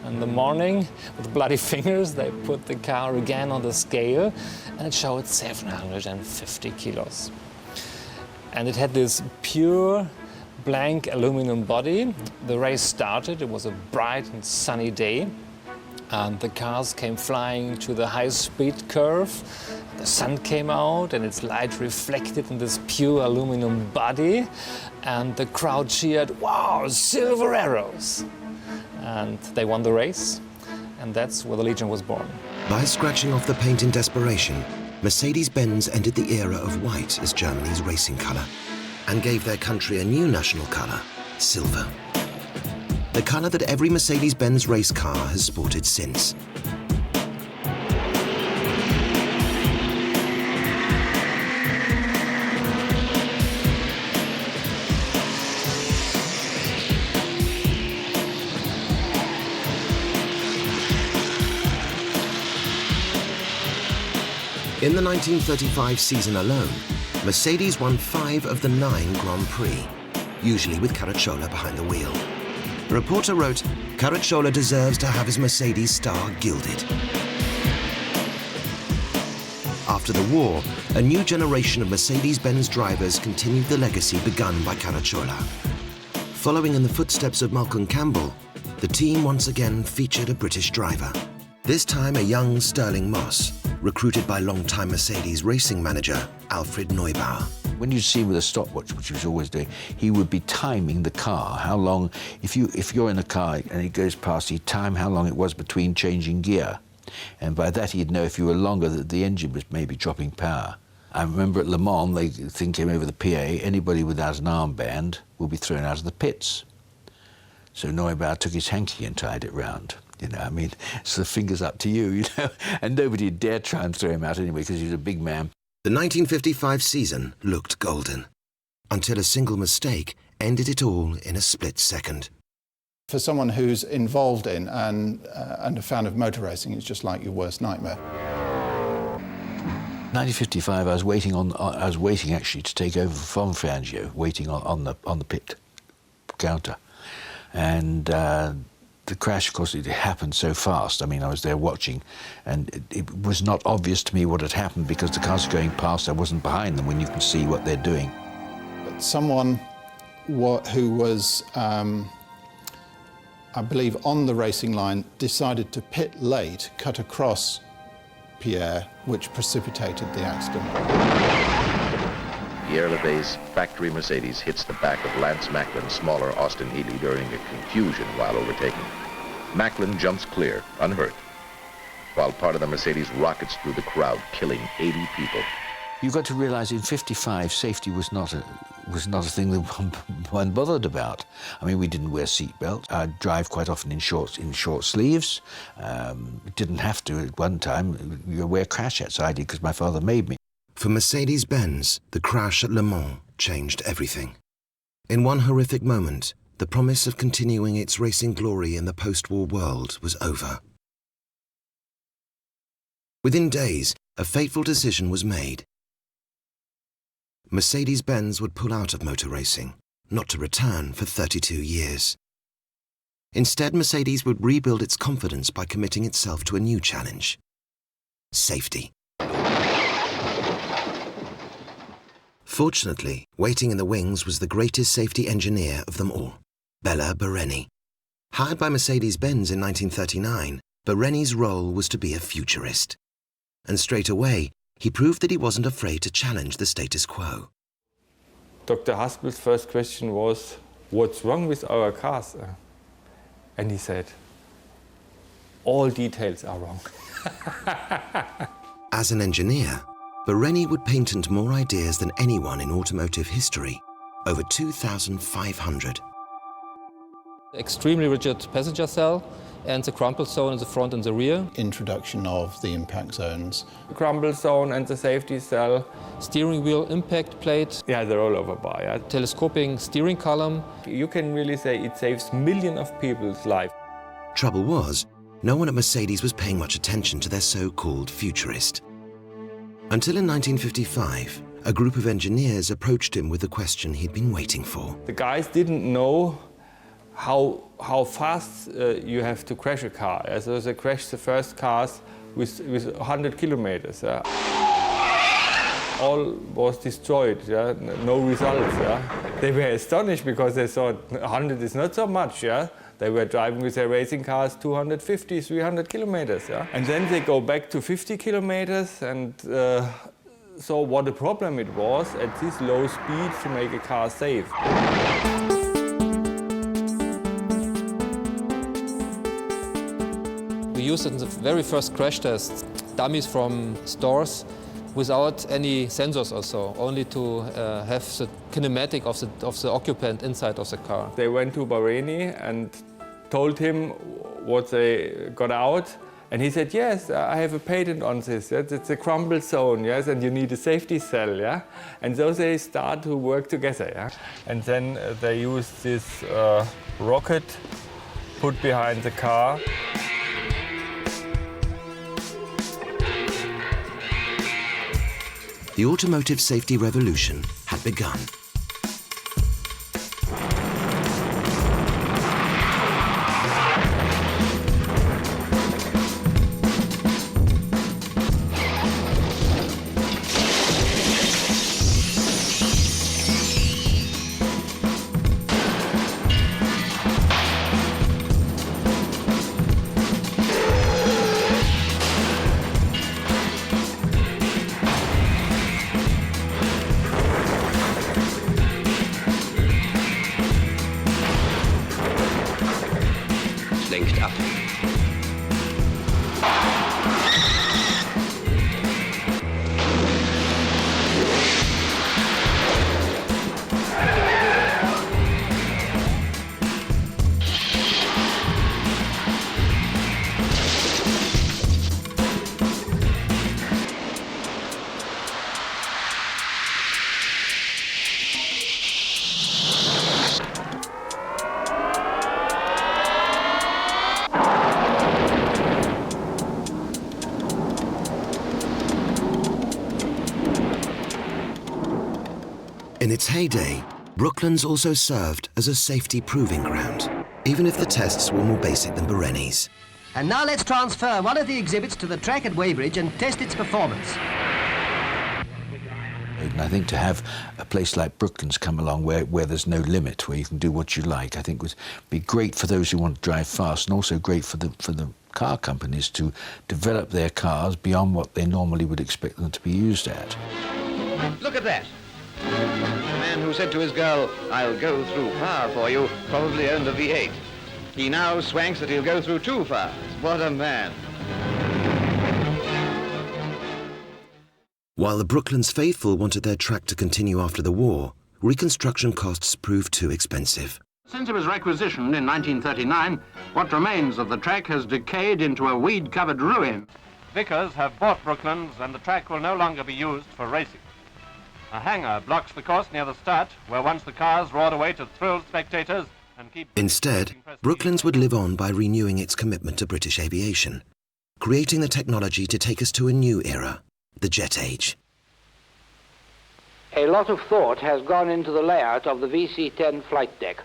In the morning, with bloody fingers, they put the car again on the scale, and it showed 750 kilos. And it had this pure blank aluminum body. The race started. It was a bright and sunny day, and the cars came flying to the high-speed curve. The sun came out, and its light reflected in this pure aluminum body, and the crowd cheered, "Wow, silver arrows!" And they won the race, and that's where the Legion was born. By scratching off the paint in desperation, Mercedes-Benz ended the era of white as Germany's racing colour, and gave their country a new national colour, silver. The colour that every Mercedes-Benz race car has sported since. In the 1935 season alone, Mercedes won 5 of the 9 Grand Prix, usually with Caracciola behind the wheel. A reporter wrote, "Caracciola deserves to have his Mercedes star gilded." After the war, a new generation of Mercedes-Benz drivers continued the legacy begun by Caracciola. Following in the footsteps of Malcolm Campbell, the team once again featured a British driver. This time a young Sterling Moss, recruited by longtime Mercedes racing manager Alfred Neubauer. When you see him with a stopwatch, which he was always doing, he would be timing the car. How long, if you're in a car and it goes past, he'd time how long it was between changing gear. And by that he'd know if you were longer that the engine was maybe dropping power. I remember at Le Mans, the thing came over the PA, anybody without an armband will be thrown out of the pits. So Neubauer took his hanky and tied it round. So the finger's up to you, and nobody would dare try and throw him out anyway because he was a big man. The 1955 season looked golden, until a single mistake ended it all in a split second. For someone who's involved in and a fan of motor racing, it's just like your worst nightmare. 1955, I was waiting actually to take over from Fangio, waiting on the pit counter, and the crash, of course, it happened so fast. I mean, I was there watching, and it was not obvious to me what had happened because the cars were going past. I wasn't behind them when you can see what they're doing. But someone who was, I believe, on the racing line decided to pit late, cut across Pierre, which precipitated the accident. Pierre Lebay's factory Mercedes hits the back of Lance Macklin's smaller Austin Healey during a confusion while overtaking. Macklin jumps clear, unhurt, while part of the Mercedes rockets through the crowd, killing 80 people. You've got to realize in '55, safety was not a thing that one bothered about. I mean, we didn't wear seatbelts. I'd drive quite often in short sleeves. Didn't have to at one time. You wear crash hats. I did because my father made me. For Mercedes-Benz, the crash at Le Mans changed everything. In one horrific moment, the promise of continuing its racing glory in the post-war world was over. Within days, a fateful decision was made. Mercedes-Benz would pull out of motor racing, not to return for 32 years. Instead, Mercedes would rebuild its confidence by committing itself to a new challenge: safety. Fortunately, waiting in the wings was the greatest safety engineer of them all, Bella Bereni. Hired by Mercedes-Benz in 1939, Bereni's role was to be a futurist. And straight away, he proved that he wasn't afraid to challenge the status quo. Dr. Haspel's first question was, "What's wrong with our cars?" And he said, "All details are wrong." As an engineer, Bereni would patent more ideas than anyone in automotive history, over 2,500. Extremely rigid passenger cell and the crumple zone in the front and the rear. Introduction of the impact zones. The crumple zone and the safety cell. Steering wheel impact plate. Yeah, the rollover bar. Yeah. Telescoping steering column. You can really say it saves millions of people's lives. Trouble was, no one at Mercedes was paying much attention to their so-called futurist. Until in 1955, a group of engineers approached him with the question he'd been waiting for. The guys didn't know how fast you have to crash a car. So they crashed the first cars with 100 kilometers. All was destroyed, no results. They were astonished because they thought 100 is not so much. They were driving with their racing cars 250, 300 kilometers. And then they go back to 50 kilometers and saw what a problem it was at this low speed to make a car safe. We used it in the very first crash tests, dummies from stores without any sensors or so, only to have the kinematic of the occupant inside of the car. They went to Bereni and told him what they got out, and he said, "Yes, I have a patent on this. It's a crumble zone, yes, and you need a safety cell, yeah." And so they start to work together, yeah. And then they use this rocket put behind the car. the automotive safety revolution had begun. Linked up. In its heyday, Brooklands also served as a safety proving ground, even if the tests were more basic than Bereni's. And now let's transfer one of the exhibits to the track at Weybridge and test its performance. And I think to have a place like Brooklands come along where there's no limit, where you can do what you like, I think would be great for those who want to drive fast, and also great for the car companies to develop their cars beyond what they normally would expect them to be used at. Look at that. The man who said to his girl, "I'll go through fire for you," probably owned a V8. He now swanks that he'll go through 2 fires. What a man. While the Brooklands faithful wanted their track to continue after the war, reconstruction costs proved too expensive. Since it was requisitioned in 1939, what remains of the track has decayed into a weed-covered ruin. Vickers have bought Brooklands and the track will no longer be used for racing. A hangar blocks the course near the start, where once the cars roared away to thrill spectators and keep... Instead, Brooklands would live on by renewing its commitment to British aviation, creating the technology to take us to a new era, the jet age. A lot of thought has gone into the layout of the VC-10 flight deck.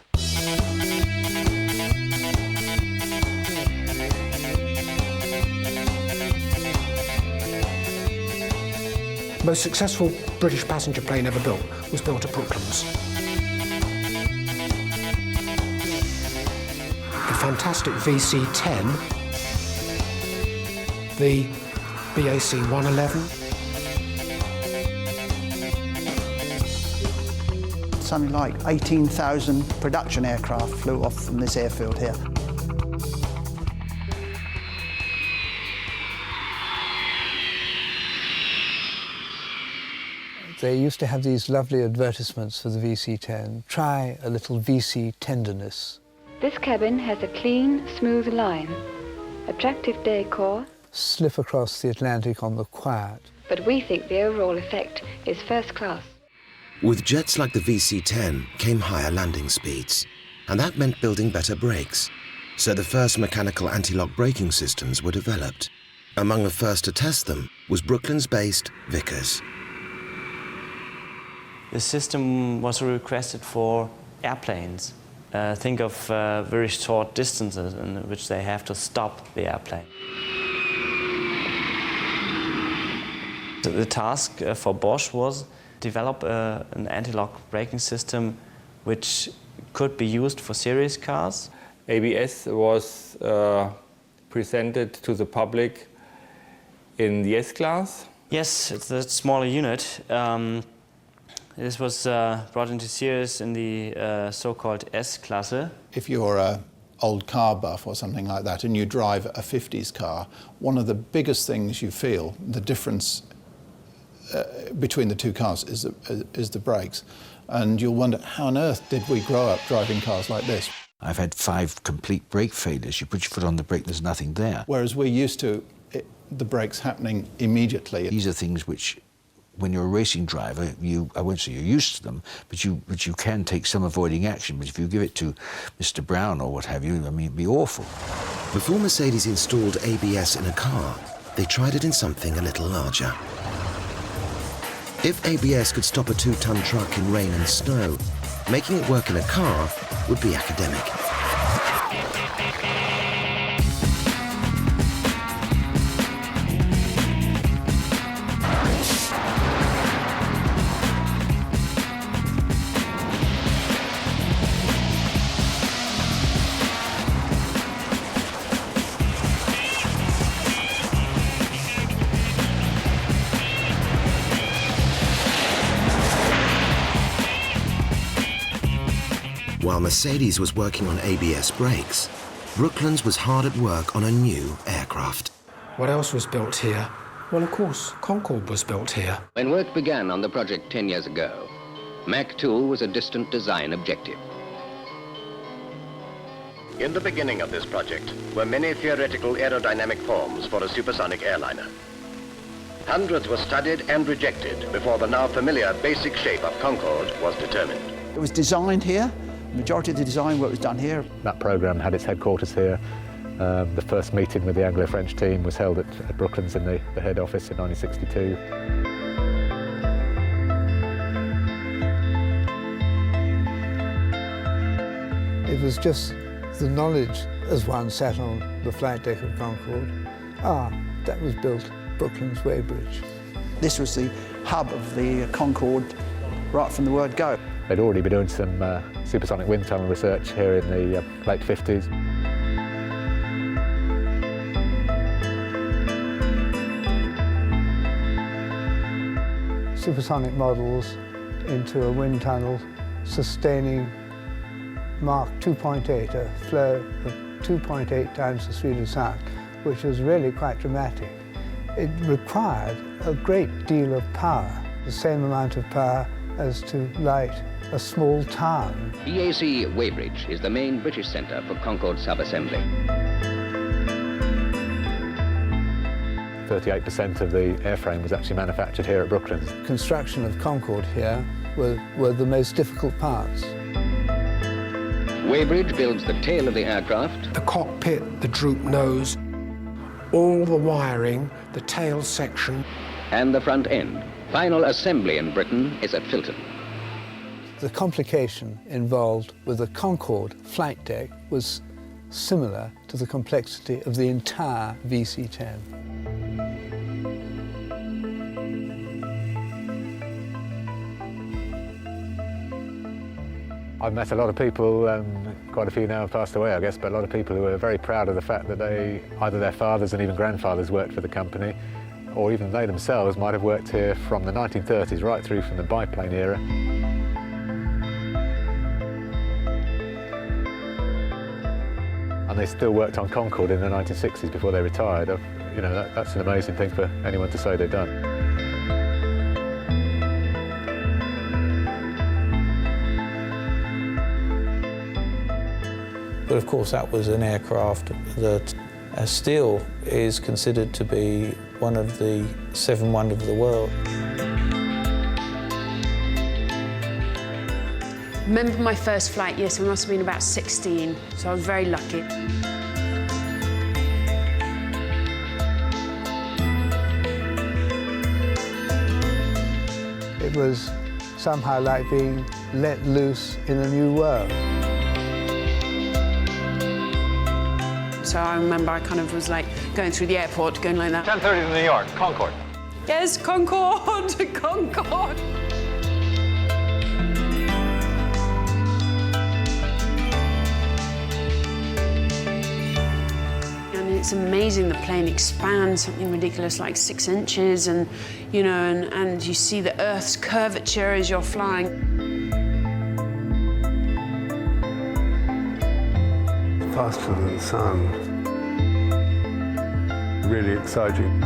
The most successful British passenger plane ever built was built at Brooklands. The fantastic VC-10, the BAC 111. Something like 18,000 production aircraft flew off from this airfield here. They used to have these lovely advertisements for the VC-10. Try a little VC tenderness. This cabin has a clean, smooth line, attractive decor. Slip across the Atlantic on the quiet. But we think the overall effect is first class. With jets like the VC-10 came higher landing speeds, and that meant building better brakes. So the first mechanical anti-lock braking systems were developed. Among the first to test them was Brooklands-based Vickers. The system was requested for airplanes. Think of very short distances in which they have to stop the airplane. The task for Bosch was develop an anti-lock braking system which could be used for series cars. ABS was presented to the public in the S-Class. Yes, it's a smaller unit. This was brought into series in the so-called S-Klasse. If you're an old car buff or something like that and you drive a 50s car, one of the biggest things you feel, the difference between the two cars is the brakes. And you'll wonder, how on earth did we grow up driving cars like this? I've had 5 complete brake failures. You put your foot on the brake, there's nothing there. Whereas we're used to the brakes happening immediately. These are things which, when you're a racing driver, I won't say you're used to them, but you can take some avoiding action. But if you give it to Mr. Brown or what have you, I mean, it'd be awful. Before Mercedes installed ABS in a car, they tried it in something a little larger. If ABS could stop a 2-ton truck in rain and snow, making it work in a car would be academic. While Mercedes was working on ABS brakes, Brooklands was hard at work on a new aircraft. What else was built here? Well, of course, Concorde was built here. When work began on the project 10 years ago, Mach 2 was a distant design objective. In the beginning of this project were many theoretical aerodynamic forms for a supersonic airliner. Hundreds were studied and rejected before the now familiar basic shape of Concorde was determined. It was designed here. The majority of the design work was done here. That programme had its headquarters here. The first meeting with the Anglo-French team was held at Brooklands in the head office in 1962. It was just the knowledge as one sat on the flight deck of Concorde. That was built Brooklands Weybridge. This was the hub of the Concorde right from the word go. They'd already been doing some supersonic wind tunnel research here in the late 50s. Supersonic models into a wind tunnel sustaining Mach 2.8, a flow of 2.8 times the speed of sound, which was really quite dramatic. It required a great deal of power, the same amount of power as to light a small town. BAC Weybridge is the main British centre for Concorde sub-assembly. 38% of the airframe was actually manufactured here at Brooklands. Construction of Concorde here were the most difficult parts. Weybridge builds the tail of the aircraft. The cockpit, the droop nose, all the wiring, the tail section. And the front end. Final assembly in Britain is at Filton. The complication involved with the Concorde flight deck was similar to the complexity of the entire VC-10. I've met a lot of people, quite a few now have passed away, I guess, but a lot of people who are very proud of the fact that either their fathers and even grandfathers worked for the company, or even they themselves might have worked here from the 1930s right through from the biplane era. And they still worked on Concorde in the 1960s before they retired. You know, that's an amazing thing for anyone to say they've done. But of course that was an aircraft that still is considered to be one of the 7 wonders of the world. Remember my first flight, yes, I must have been about 16, so I was very lucky. It was somehow like being let loose in a new world. So I remember I kind of was like going through the airport, going like that. 10:30 to New York, Concorde. Yes, Concorde, Concorde. And it's amazing, the plane expands something ridiculous like 6 inches, and you know, and you see the Earth's curvature as you're flying. Faster than sound. Really exciting.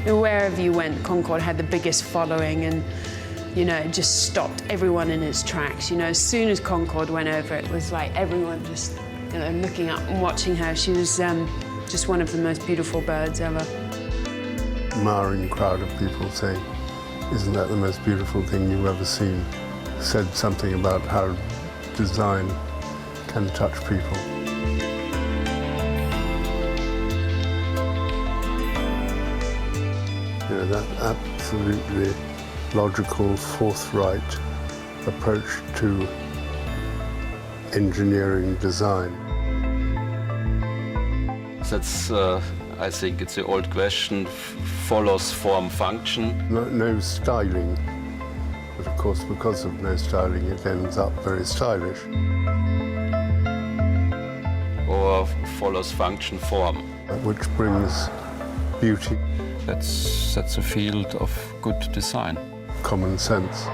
And wherever you went, Concorde had the biggest following, and you know, it just stopped everyone in its tracks. You know, as soon as Concorde went over, it was like everyone just, you know, looking up and watching her. She was just one of the most beautiful birds ever. Admiring crowd of people saying, "Isn't that the most beautiful thing you've ever seen?" Said something about how design can touch people. You know, that absolutely logical, forthright approach to engineering design. That's, I think it's the old question, follows form function. No styling, but of course because of no styling it ends up very stylish. Or follows function form. Which brings beauty. That's a field of good design. Common sense.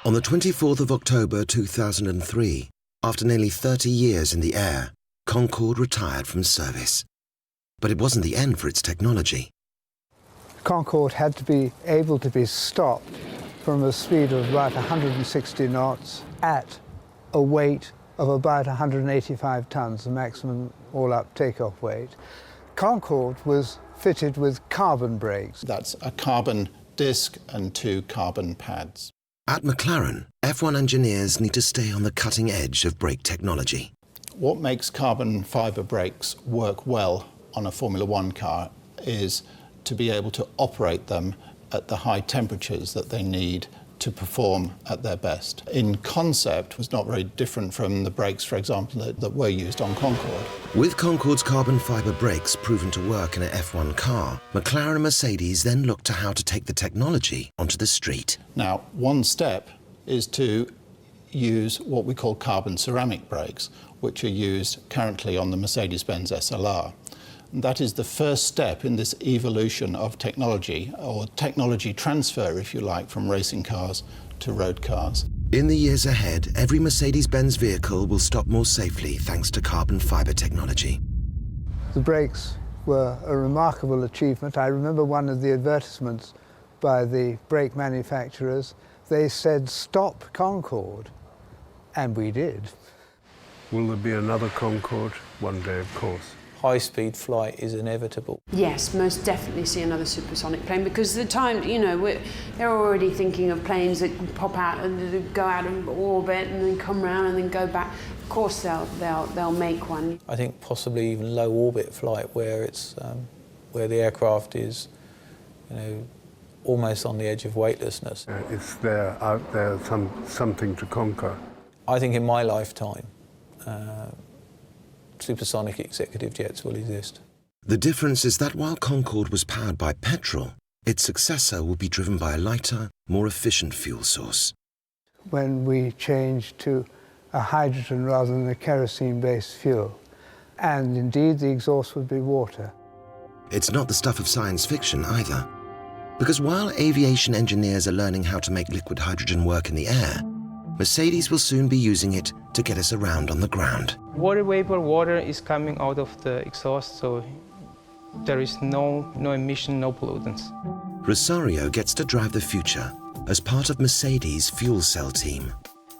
On the 24th of October 2003, after nearly 30 years in the air, Concorde retired from service. But it wasn't the end for its technology. Concorde had to be able to be stopped from a speed of about 160 knots at a weight of about 185 tons, the maximum all-up takeoff weight. Concorde was fitted with carbon brakes. That's a carbon disc and 2 carbon pads. At McLaren, F1 engineers need to stay on the cutting edge of brake technology. What makes carbon fibre brakes work well on a Formula One car is to be able to operate them at the high temperatures that they need to perform at their best. In concept, was not very different from the brakes, for example, that were used on Concorde. With Concorde's carbon fibre brakes proven to work in an F1 car, McLaren and Mercedes then looked to how to take the technology onto the street. Now, one step is to use what we call carbon ceramic brakes, which are used currently on the Mercedes-Benz SLR. That is the first step in this evolution of technology, or technology transfer, if you like, from racing cars to road cars. In the years ahead, every Mercedes-Benz vehicle will stop more safely thanks to carbon fibre technology. The brakes were a remarkable achievement. I remember one of the advertisements by the brake manufacturers. They said, "Stop Concorde," and we did. Will there be another Concorde? One day, of course. High-speed flight is inevitable. Yes, most definitely see another supersonic plane, because at the time, you know, they're already thinking of planes that can pop out and go out of orbit and then come round and then go back. Of course, they'll make one. I think possibly even low-orbit flight, where it's where the aircraft is, you know, almost on the edge of weightlessness. It's there, out there, something to conquer. I think in my lifetime, supersonic executive jets will exist. The difference is that while Concorde was powered by petrol, its successor will be driven by a lighter, more efficient fuel source. When we changed to a hydrogen rather than a kerosene-based fuel, and indeed the exhaust would be water. It's not the stuff of science fiction either, because while aviation engineers are learning how to make liquid hydrogen work in the air, Mercedes will soon be using it to get us around on the ground. Water vapor, water is coming out of the exhaust, so there is no emission, no pollutants. Rosario gets to drive the future as part of Mercedes' fuel cell team.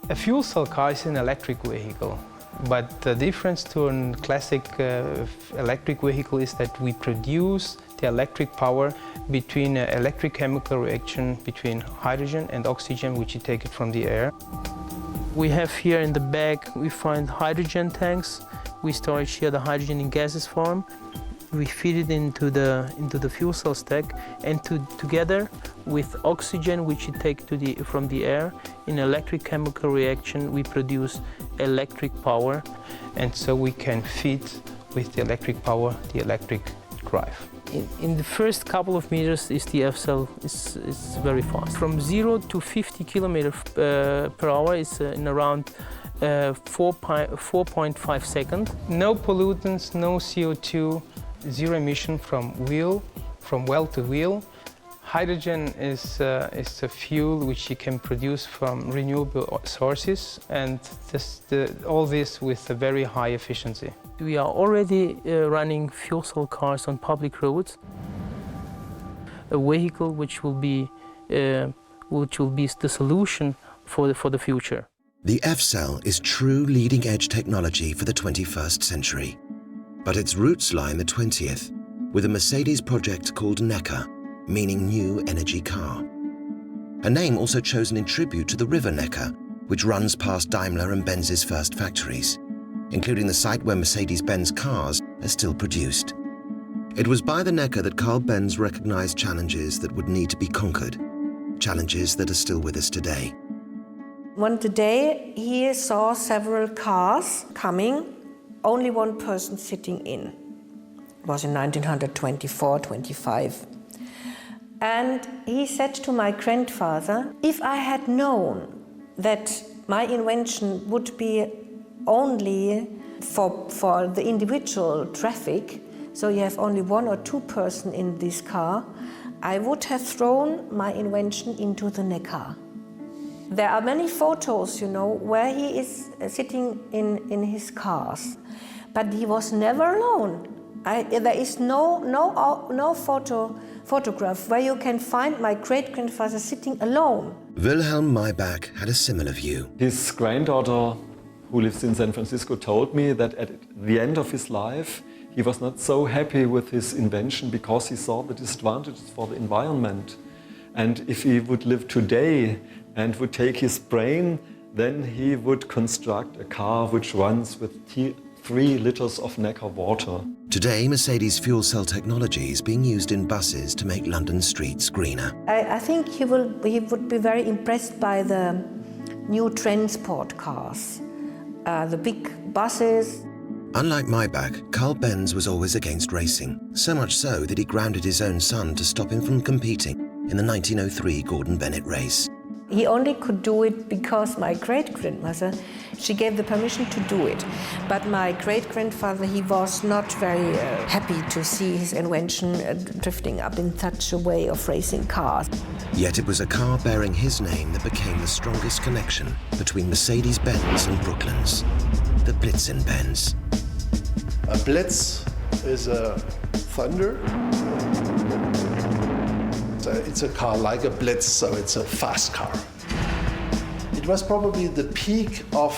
A fuel cell car is an electric vehicle, but the difference to a classic electric vehicle is that we produce the electric power between an electrochemical reaction between hydrogen and oxygen, which you take it from the air. We have here in the bag, we find hydrogen tanks. We store here the hydrogen in gaseous form. We feed it into the fuel cell stack, and together with oxygen, which you take from the air, in electrochemical reaction, we produce electric power, and so we can feed with the electric power the electric drive. In the first couple of meters, the F-cell is very fast. From 0 to 50 kilometers per hour is in around 4.5 seconds. No pollutants, no CO2, zero emission from well to wheel. Hydrogen is a fuel which you can produce from renewable sources, and all this with a very high efficiency. We are already running fuel cell cars on public roads. A vehicle which will be the solution for the future. The F-cell is true leading-edge technology for the 21st century. But its roots lie in the 20th, with a Mercedes project called Neckar, meaning new energy car. A name also chosen in tribute to the river Neckar, which runs past Daimler and Benz's first factories, including the site where Mercedes-Benz cars are still produced. It was by the Neckar that Carl Benz recognized challenges that would need to be conquered, challenges that are still with us today. One day he saw several cars coming, only one person sitting in. It was in 1924, 25. And he said to my grandfather, if I had known that my invention would be only for the individual traffic, so you have only one or two person in this car, I would have thrown my invention into the Neckar. There are many photos, you know, where he is sitting in his cars, but he was never alone. There is no photograph where you can find my great-grandfather sitting alone. Wilhelm Maybach had a similar view. His granddaughter, who lives in San Francisco, told me that at the end of his life, he was not so happy with his invention because he saw the disadvantages for the environment. And if he would live today and would take his brain, then he would construct a car which runs with 3 liters of Neckar water. Today, Mercedes fuel cell technology is being used in buses to make London streets greener. I think he would be very impressed by the new transport cars, the big buses. Unlike Maybach, Carl Benz was always against racing, so much so that he grounded his own son to stop him from competing in the 1903 Gordon Bennett race. He only could do it because my great-grandmother, she gave the permission to do it. But my great-grandfather, he was not very happy to see his invention drifting up in such a way of racing cars. Yet it was a car bearing his name that became the strongest connection between Mercedes-Benz and Brooklands, the Blitzen-Benz. A Blitz is a thunder. It's a car like a Blitz, so it's a fast car. It was probably the peak of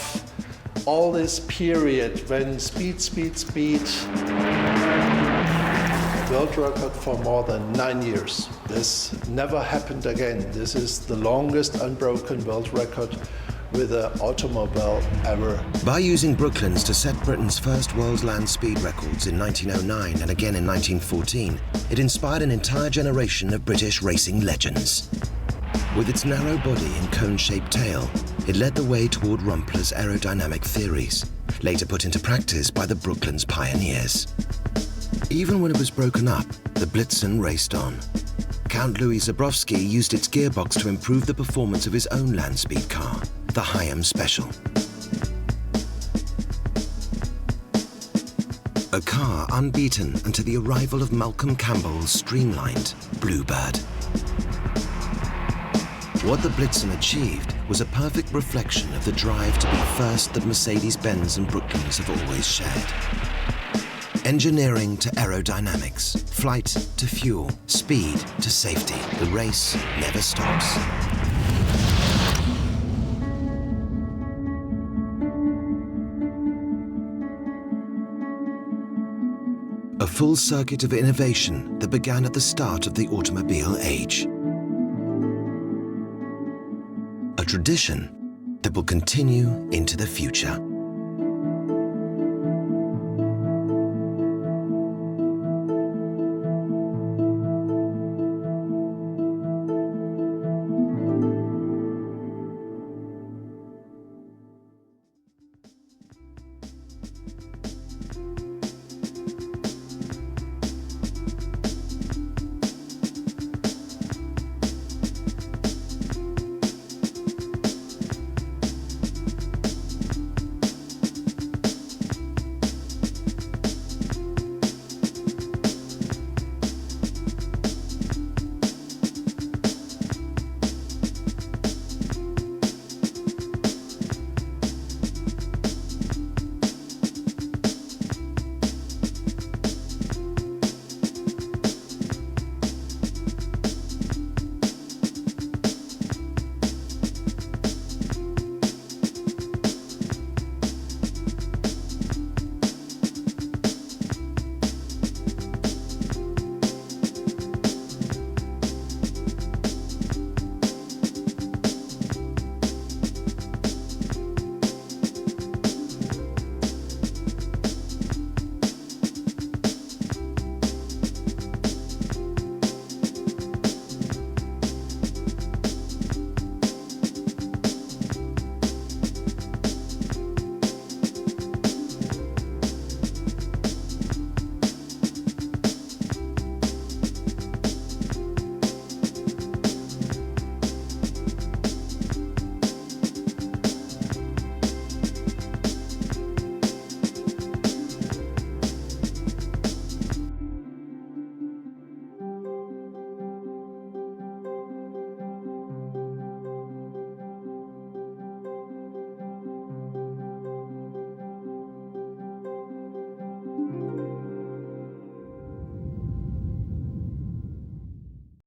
all this period when speed. World record for more than 9 years. This never happened again. This is the longest unbroken world record with an automobile ever. By using Brooklands to set Britain's first world land speed records in 1909 and again in 1914, it inspired an entire generation of British racing legends. With its narrow body and cone-shaped tail, it led the way toward Rumpler's aerodynamic theories, later put into practice by the Brooklands pioneers. Even when it was broken up, the Blitzen raced on. Count Louis Zabrowski used its gearbox to improve the performance of his own land speed car, the Hyam Special. A car unbeaten until the arrival of Malcolm Campbell's streamlined Bluebird. What the Blitzen achieved was a perfect reflection of the drive to be first that Mercedes-Benz and Brooklands have always shared. Engineering to aerodynamics, flight to fuel, speed to safety. The race never stops. A full circuit of innovation that began at the start of the automobile age. A tradition that will continue into the future.